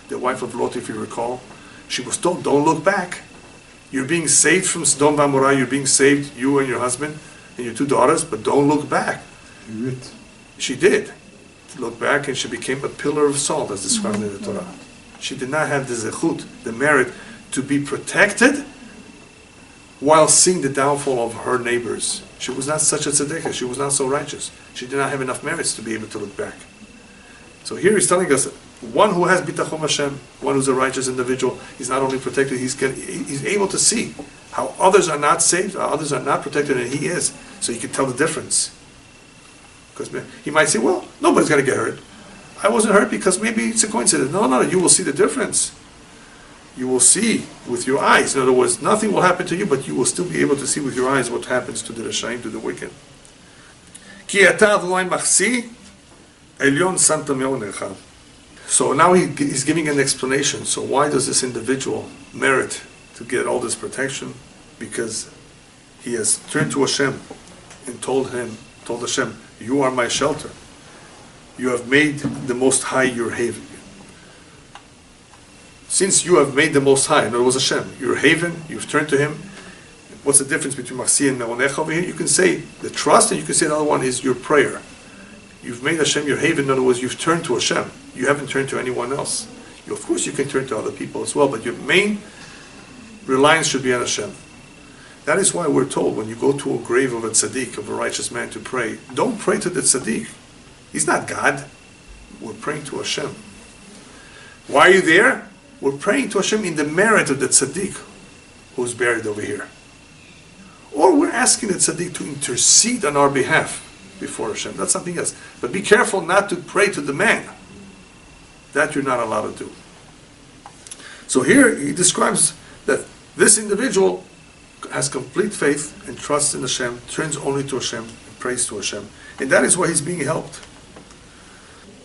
the wife of Lot, if you recall. She was told, don't look back. You're being saved from Sodom and Gomorrah, you're being saved, you and your husband and your two daughters, but don't look back. She did look back, and she became a pillar of salt, as described in the Torah. She did not have the zechut, the merit, to be protected while seeing the downfall of her neighbors. She was not such a tzedekah. She was not so righteous. She did not have enough merits to be able to look back. So here he's telling us, one who has bitachon Hashem, one who's a righteous individual, he's not only protected, he's able to see how others are not saved, how others are not protected, and he is. So he can tell the difference. Because he might say, well, nobody's going to get hurt. I wasn't hurt because maybe it's a coincidence. No, you will see the difference. You will see with your eyes. In other words, nothing will happen to you, but you will still be able to see with your eyes what happens to the Rashaim, to the wicked. Ki ata Adonai machsi, elyon santa me'onecha. So now he's giving an explanation. So why does this individual merit to get all this protection? Because he has turned to Hashem and told Hashem, you are my shelter. You have made the Most High your haven. Since you have made the Most High, in other words Hashem, your haven, you've turned to Him. What's the difference between Machsi and Me'onecha over here? You can say the trust, and you can say another one is your prayer. You've made Hashem your haven, in other words, you've turned to Hashem. You haven't turned to anyone else. Of course you can turn to other people as well, but your main reliance should be on Hashem. That is why we're told when you go to a grave of a tzaddik, of a righteous man to pray, don't pray to the tzaddik. He's not God. We're praying to Hashem. Why are you there? We're praying to Hashem in the merit of the tzaddik who's buried over here. Or we're asking the tzaddik to intercede on our behalf before Hashem. That's something else. But be careful not to pray to the man. That you're not allowed to do. So here he describes that this individual has complete faith and trusts in Hashem, turns only to Hashem, and prays to Hashem. And that is why he's being helped.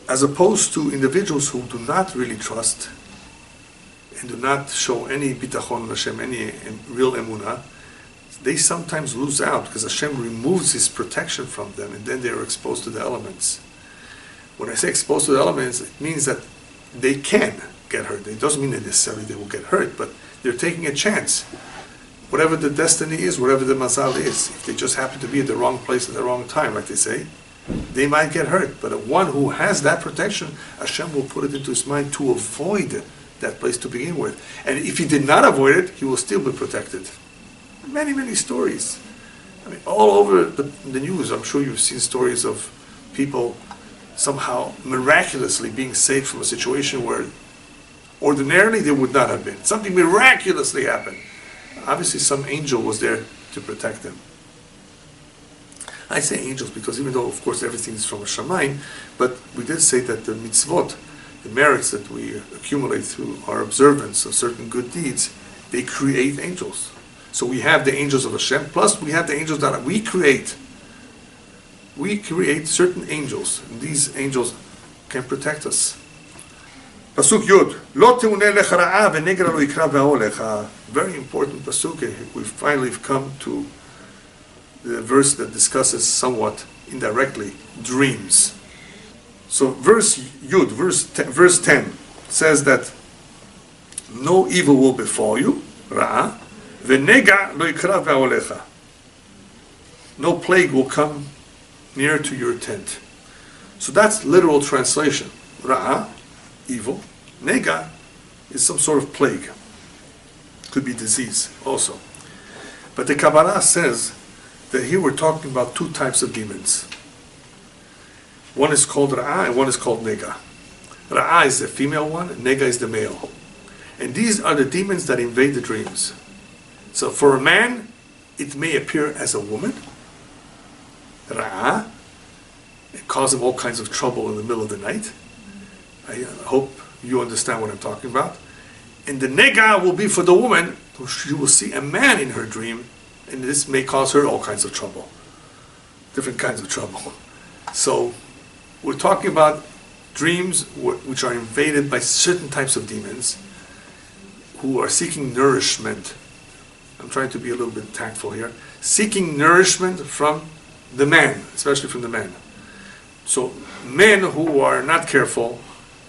As opposed to individuals who do not really trust and do not show any bitachon in Hashem, any real emunah, they sometimes lose out because Hashem removes His protection from them, and then they are exposed to the elements. When I say exposed to the elements, it means that they can get hurt. It doesn't mean that necessarily they will get hurt, but they're taking a chance. Whatever the destiny is, whatever the mazal is, if they just happen to be at the wrong place at the wrong time, like they say, they might get hurt. But one who has that protection, Hashem will put it into his mind to avoid that place to begin with. And if he did not avoid it, he will still be protected. Many, many stories. I mean, all over the news, I'm sure you've seen stories of people somehow miraculously being saved from a situation where ordinarily they would not have been. Something miraculously happened. Obviously some angel was there to protect them. I say angels because even though of course everything is from a Shamayim, but we did say that the mitzvot, the merits that we accumulate through our observance of certain good deeds, they create angels. So we have the angels of Hashem, plus we have the angels that we create. We create certain angels, and these angels can protect us. Pasuk Yud, Lo teuneh lech ra'a v'negra lo yikra v'aolecha. Very important pasuk. We finally come to the verse that discusses somewhat indirectly dreams. So verse Yud, verse 10 says that no evil will befall you, ra'a, v'nega lo yikra v'aolecha. No plague will come near to your tent. So that's literal translation. Ra'a, evil. Nega is some sort of plague. Could be disease also. But the Kabbalah says that here we're talking about two types of demons. One is called Ra'a and one is called Nega. Ra'a is the female one, Nega is the male. And these are the demons that invade the dreams. So for a man, it may appear as a woman, Ra'a, and cause him all kinds of trouble in the middle of the night. I hope you understand what I'm talking about. And the nega will be for the woman, who she will see a man in her dream, and this may cause her all kinds of trouble. Different kinds of trouble. So, we're talking about dreams which are invaded by certain types of demons who are seeking nourishment. I'm trying to be a little bit tactful here. Seeking nourishment from the man, especially from the man. So, men who are not careful,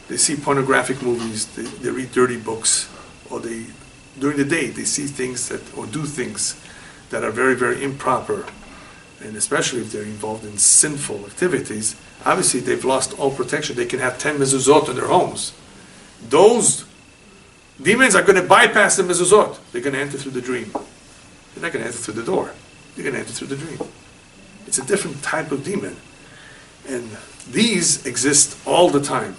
they see pornographic movies, they read dirty books, or during the day they see things or do things that are very, very improper. And especially if they're involved in sinful activities, obviously they've lost all protection. They can have 10 mezuzot in their homes. Those demons are going to bypass the mezuzot. They're going to enter through the dream. They're not going to enter through the door. They're going to enter through the dream. It's a different type of demon. And these exist all the time.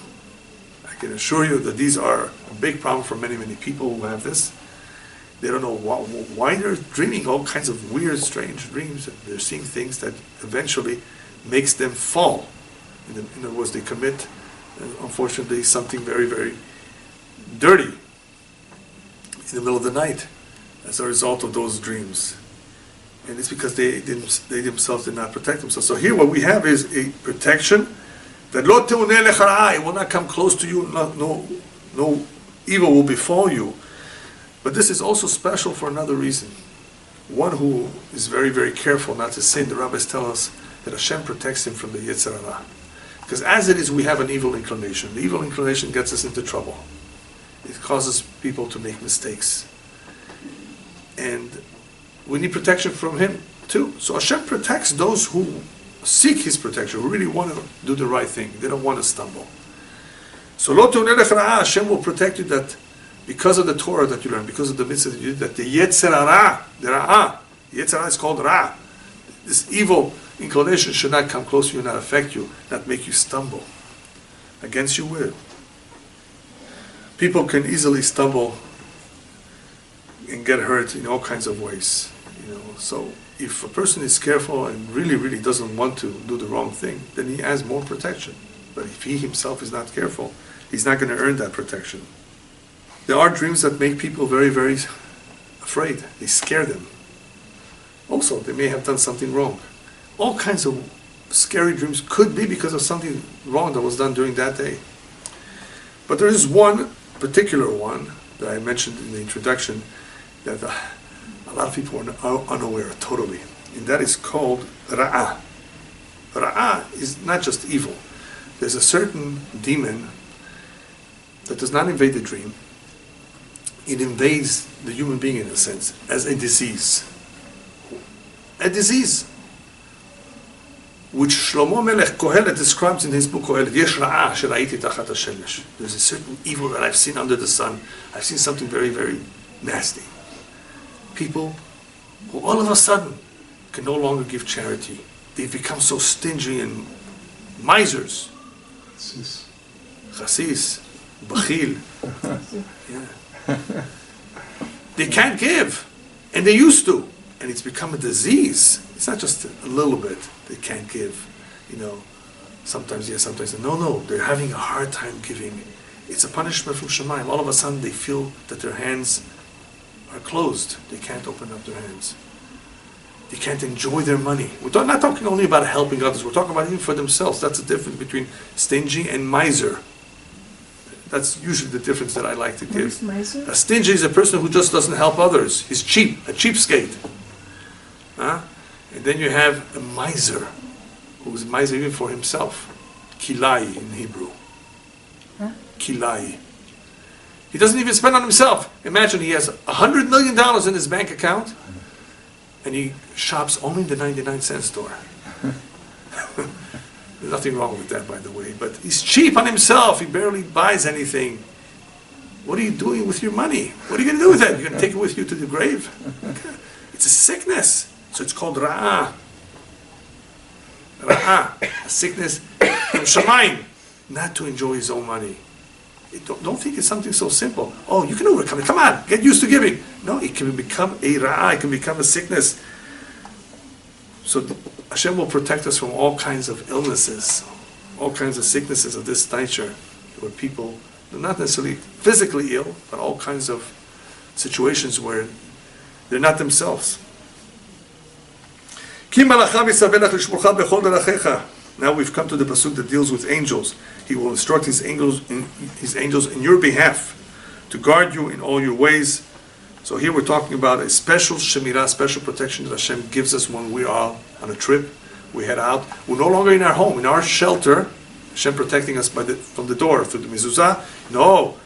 I can assure you that these are a big problem for many, many people who have this. They don't know why they're dreaming all kinds of weird, strange dreams. And they're seeing things that eventually makes them fall. In other words, they commit, unfortunately, something very, very dirty in the middle of the night as a result of those dreams. And it's because they themselves did not protect themselves. So here what we have is a protection that lo teuneh lecha ra'ah, it will not come close to you, no evil will befall you. But this is also special for another reason. One who is very, very careful not to sin, the rabbis tell us that Hashem protects him from the Yetzer Hara. Because as it is, we have an evil inclination. The evil inclination gets us into trouble. It causes people to make mistakes. And we need protection from him too. So Hashem protects those who seek his protection, who really want to do the right thing. They don't want to stumble. So Lo Teuneh lecha ra'ah, Hashem will protect you that because of the Torah that you learn, because of the mitzvah that you do, that the Yetzer Hara, the Ra'ah, Yetzer Hara is called Ra. This evil inclination should not come close to you, not affect you, not make you stumble. Against your will. People can easily stumble and get hurt in all kinds of ways. So if a person is careful and really, really doesn't want to do the wrong thing, then he has more protection. But if he himself is not careful, he's not going to earn that protection. There are dreams that make people very, very afraid. They scare them. Also, they may have done something wrong. All kinds of scary dreams could be because of something wrong that was done during that day. But there is one particular one that I mentioned in the introduction that a lot of people are unaware totally. And that is called Ra'ah. Ra'ah is not just evil. There's a certain demon that does not invade the dream. It invades the human being in a sense, as a disease. A disease. Which Shlomo Melech Kohelet describes in his book Kohelet, Yesh Ra'ah Sheraiti Tachat HaShemesh. There's a certain evil that I've seen under the sun. I've seen something very, very nasty. People who all of a sudden can no longer give charity. They've become so stingy and misers. Chasis, Bachil. Yeah. They can't give, and they used to, and it's become a disease. It's not just a little bit they can't give, sometimes yes, sometimes no. No, they're having a hard time giving. It's a punishment from Shemaim. All of a sudden they feel that their hands are closed. They can't open up their hands. They can't enjoy their money. We're not talking only about helping others. We're talking about even for themselves. That's the difference between stingy and miser. That's usually the difference that I like to give. A stingy is a person who just doesn't help others. He's cheap, a cheapskate. And then you have a miser, who is miser even for himself. Kilai in Hebrew. Kilai. He doesn't even spend on himself. Imagine he has $100 million in his bank account, and he shops only in the 99-cent store. There's nothing wrong with that, by the way. But he's cheap on himself. He barely buys anything. What are you doing with your money? What are you going to do with that? You're going to take it with you to the grave? Okay. It's a sickness. So it's called Ra'ah. Ra'ah. A sickness from Shamayim. Not to enjoy his own money. Don't think it's something so simple. Oh, you can overcome it. Come on, get used to giving. No, it can become a Ra'ah. It can become a sickness. So Hashem will protect us from all kinds of illnesses, all kinds of sicknesses of this nature, where people are not necessarily physically ill, but all kinds of situations where they're not themselves. Now we've come to the pasuk that deals with angels. He will instruct his angels in your behalf to guard you in all your ways. So here we're talking about a special shemirah, special protection that Hashem gives us when we are on a trip. We head out. We're no longer in our home, in our shelter. Hashem protecting us from the door, through the mezuzah. No.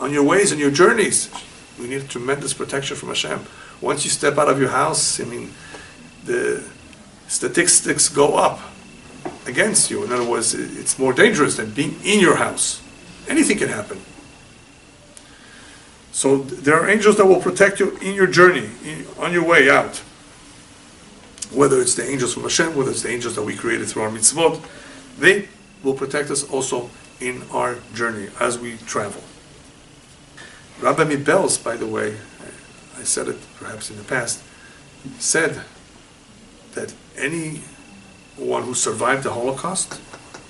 On your ways and your journeys. We need tremendous protection from Hashem. Once you step out of your house, the statistics go up against you. In other words, it's more dangerous than being in your house. Anything can happen. So there are angels that will protect you in your journey, on your way out. whether it's the angels from Hashem, whether it's the angels that we created through our mitzvot, they will protect us also in our journey as we travel. Rabbi Mibels, by the way, I said it perhaps in the past, said that anyone who survived the Holocaust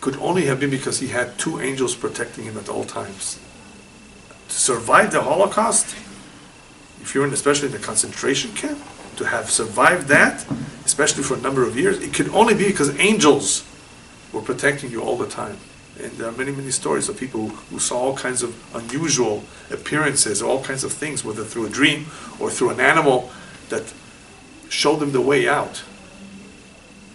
could only have been because he had two angels protecting him at all times. To survive the Holocaust, if you're especially in the concentration camp, to have survived that, especially for a number of years, it could only be because angels were protecting you all the time. And there are many, many stories of people who saw all kinds of unusual appearances, all kinds of things, whether through a dream or through an animal that showed them the way out,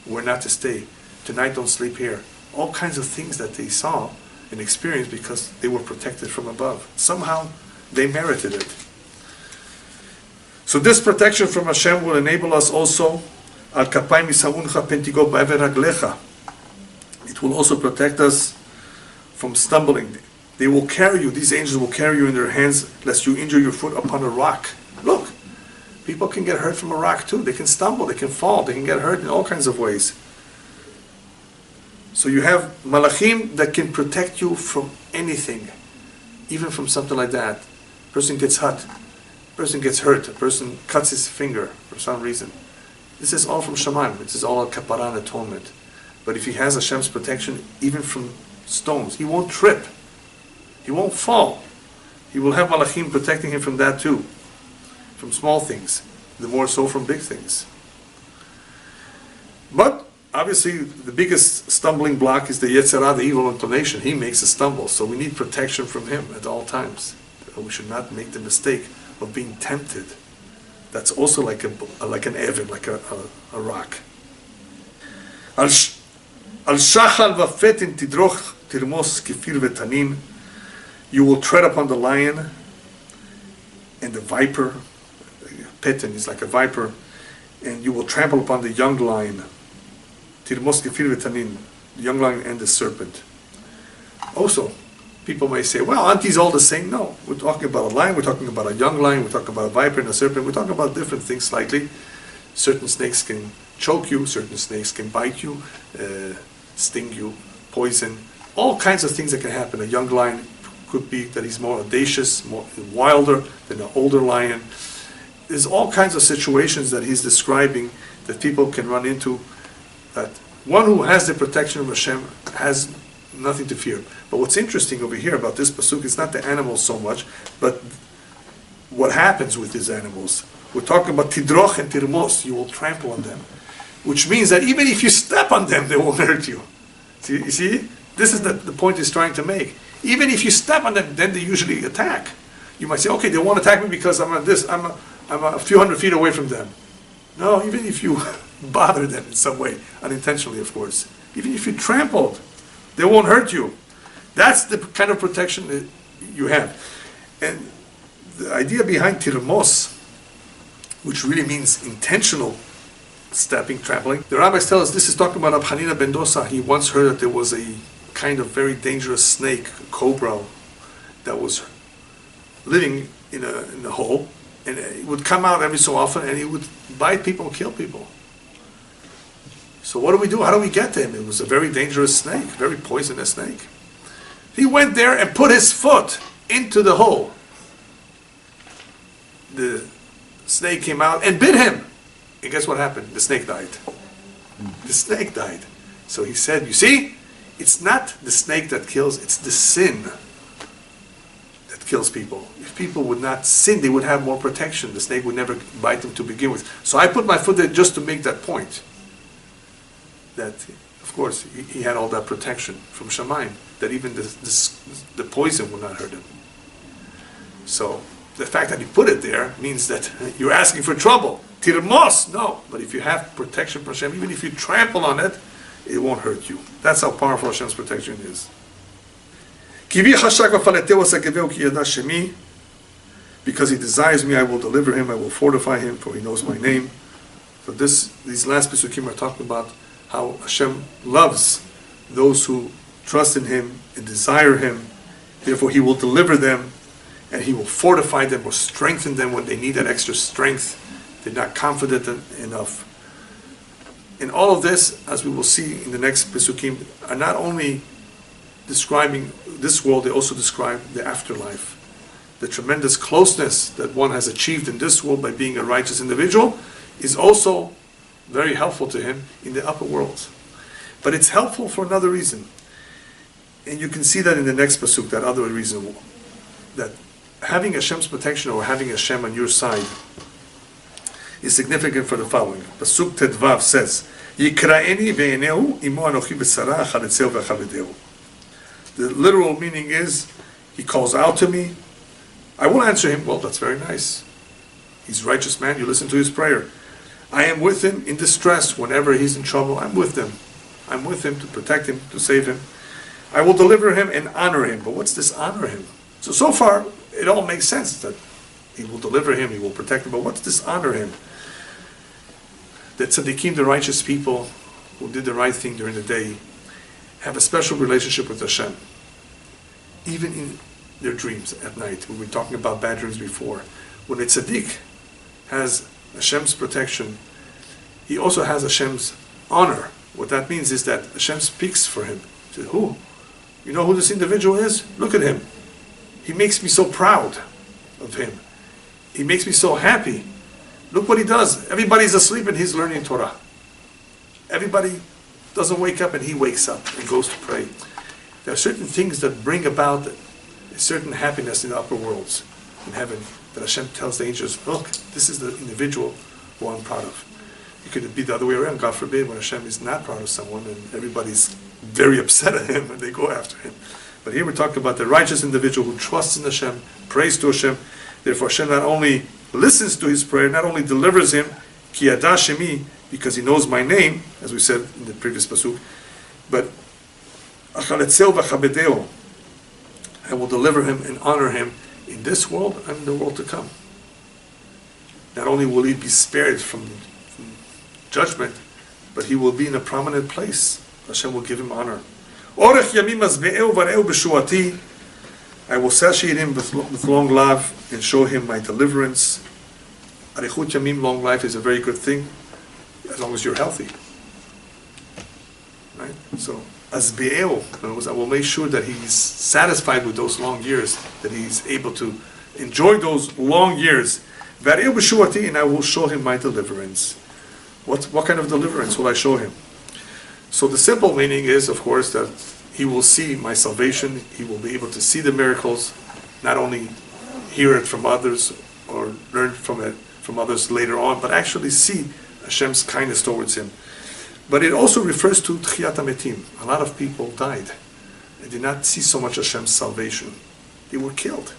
where not to stay. Tonight don't sleep here. All kinds of things that they saw and experienced because they were protected from above. Somehow they merited it. So this protection from Hashem will enable us also. Al kapayim yisavuncha pentigo ba'ever raglecha. It will also protect us from stumbling. They will carry you, these angels will carry you in their hands lest you injure your foot upon a rock. Look, people can get hurt from a rock too. They can stumble, they can fall, they can get hurt in all kinds of ways. So you have malachim that can protect you from anything, even from something like that. A person gets hurt, a person cuts his finger for some reason. This is all from Shamayim. This is all a kapara and atonement. But if he has Hashem's protection, even from stones, he won't trip. He won't fall. He will have malachim protecting him from that too. From small things. The more so from big things. But obviously the biggest stumbling block is the Yetzer Hara, the evil inclination. He makes us stumble. So we need protection from him at all times. We should not make the mistake of being tempted. That's also like an Evan, like a rock. Al shachal vafetin tidroch tirmos kefir vetanin. You will tread upon the lion and the viper. Petin is like a viper, and you will trample upon the young lion. Tirmos kefir vetanin, the young lion and the serpent. Also, people may say, well, aren't these all the same? No, we're talking about a lion, we're talking about a young lion, we're talking about a viper and a serpent, we're talking about different things slightly. Certain snakes can choke you, certain snakes can bite you, sting you, poison, all kinds of things that can happen. A young lion could be that he's more audacious, more wilder than an older lion. There's all kinds of situations that he's describing that people can run into, that one who has the protection of Hashem has nothing to fear. But what's interesting over here about this pasuk is not the animals so much, but what happens with these animals. We're talking about tidroch and tirmos, you will trample on them. Which means that even if you step on them, they won't hurt you. You see? This is the point he's trying to make. Even if you step on them, then they usually attack. You might say, okay, they won't attack me because I'm a few hundred feet away from them. No, even if you bother them in some way, unintentionally of course, even if you trampled, they won't hurt you. That's the kind of protection that you have. And the idea behind tirmos, which really means intentional stepping, trampling, the rabbis tell us this is talking about Rabbi Hanina ben Dosa. He once heard that there was a kind of very dangerous snake, a cobra, that was living in a hole, and it would come out every so often and it would bite people and kill people. So what do we do? How do we get to him? It was a very dangerous snake, very poisonous snake. He went there and put his foot into the hole. The snake came out and bit him. And guess what happened? The snake died. The snake died. So he said, you see, it's not the snake that kills, it's the sin that kills people. If people would not sin, they would have more protection. The snake would never bite them to begin with. So I put my foot there just to make that point. That, of course, he had all that protection from Shamayim, that even the poison would not hurt him. So the fact that he put it there means that you're asking for trouble. Tirmos, no. But if you have protection from Hashem, even if you trample on it, it won't hurt you. That's how powerful Hashem's protection is. Because he desires me, I will deliver him, I will fortify him, for he knows my name. So these last Pesukim are talking about how Hashem loves those who trust in him and desire him. Therefore he will deliver them, and he will fortify them or strengthen them when they need that extra strength. They're not confident enough. And all of this, as we will see in the next Pesukim, are not only describing this world, they also describe the afterlife. The tremendous closeness that one has achieved in this world by being a righteous individual is also very helpful to him in the upper world. But it's helpful for another reason. And you can see that in the next Pasuk, that other reason, that having Hashem's protection or having Hashem on your side is significant for the following. Pasuk Tedvav says, Yikra'eni ve'eneu imo anochi b'sara acharetzehu v'achavedehu. The literal meaning is, he calls out to me, I will answer him. Well, that's very nice. He's a righteous man, you listen to his prayer. I am with him in distress. Whenever he's in trouble, I'm with him. I'm with him to protect him, to save him. I will deliver him and honor him. But what's this honor him? So far, it all makes sense that he will deliver him, he will protect him. But what's this honor him? That tzaddikim, the righteous people who did the right thing during the day, have a special relationship with Hashem. Even in their dreams at night. We were talking about bad dreams before. When a tzaddik has Hashem's protection, he also has Hashem's honor. What that means is that Hashem speaks for him. He says, who? You know who this individual is? Look at him. He makes me so proud of him. He makes me so happy. Look what he does. Everybody's asleep and he's learning Torah. Everybody doesn't wake up and he wakes up and goes to pray. There are certain things that bring about a certain happiness in the upper worlds, in heaven, that Hashem tells the angels, look, this is the individual who I'm proud of. It could be the other way around, God forbid, when Hashem is not proud of someone and everybody's very upset at him and they go after him. But here we're talking about the righteous individual who trusts in Hashem, prays to Hashem. Therefore Hashem not only listens to his prayer, not only delivers him, Ki yada shemi, because he knows my name, as we said in the previous pasuk, but acharetzehu v'chabedeo, I will deliver him and honor him in this world and in the world to come. Not only will he be spared from judgment, but he will be in a prominent place. Hashem will give him honor. Orech yamim azbe'eu vareu b'shuati. I will satiate him with long life and show him my deliverance. Arichut yamim, long life, is a very good thing, as long as you're healthy. Right? So, azbe'eu, I will make sure that he's satisfied with those long years, that he's able to enjoy those long years. Vareu b'shuati, and I will show him my deliverance. What kind of deliverance will I show him? So the simple meaning is, of course, that he will see my salvation, he will be able to see the miracles, not only hear it from others or learn from it from others later on, but actually see Hashem's kindness towards him. But it also refers to Tchiyat HaMetim. A lot of people died and did not see so much Hashem's salvation. They were killed,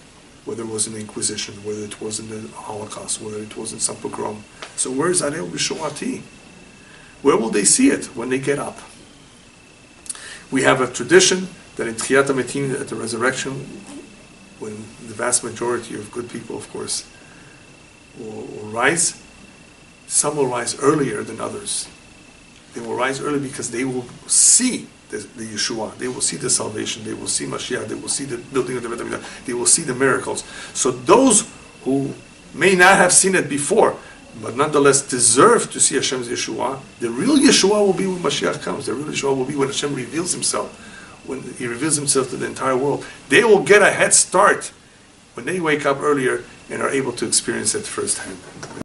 whether it was in the Inquisition, whether it was in the Holocaust, whether it was in some pogrom. So where is Areu B'Shuati? Where will they see it? When they get up. We have a tradition that in Tchiyat HaMetim, at the resurrection, when the vast majority of good people, of course, will rise, some will rise earlier than others. They will rise early because they will see the Yeshua, they will see the salvation, they will see Mashiach, they will see the building of the Beit HaMikdash, they will see the miracles. So those who may not have seen it before, but nonetheless deserve to see Hashem's Yeshua, the real Yeshua will be when Mashiach comes. The real Yeshua will be when Hashem reveals himself, when he reveals himself to the entire world. They will get a head start when they wake up earlier and are able to experience it firsthand.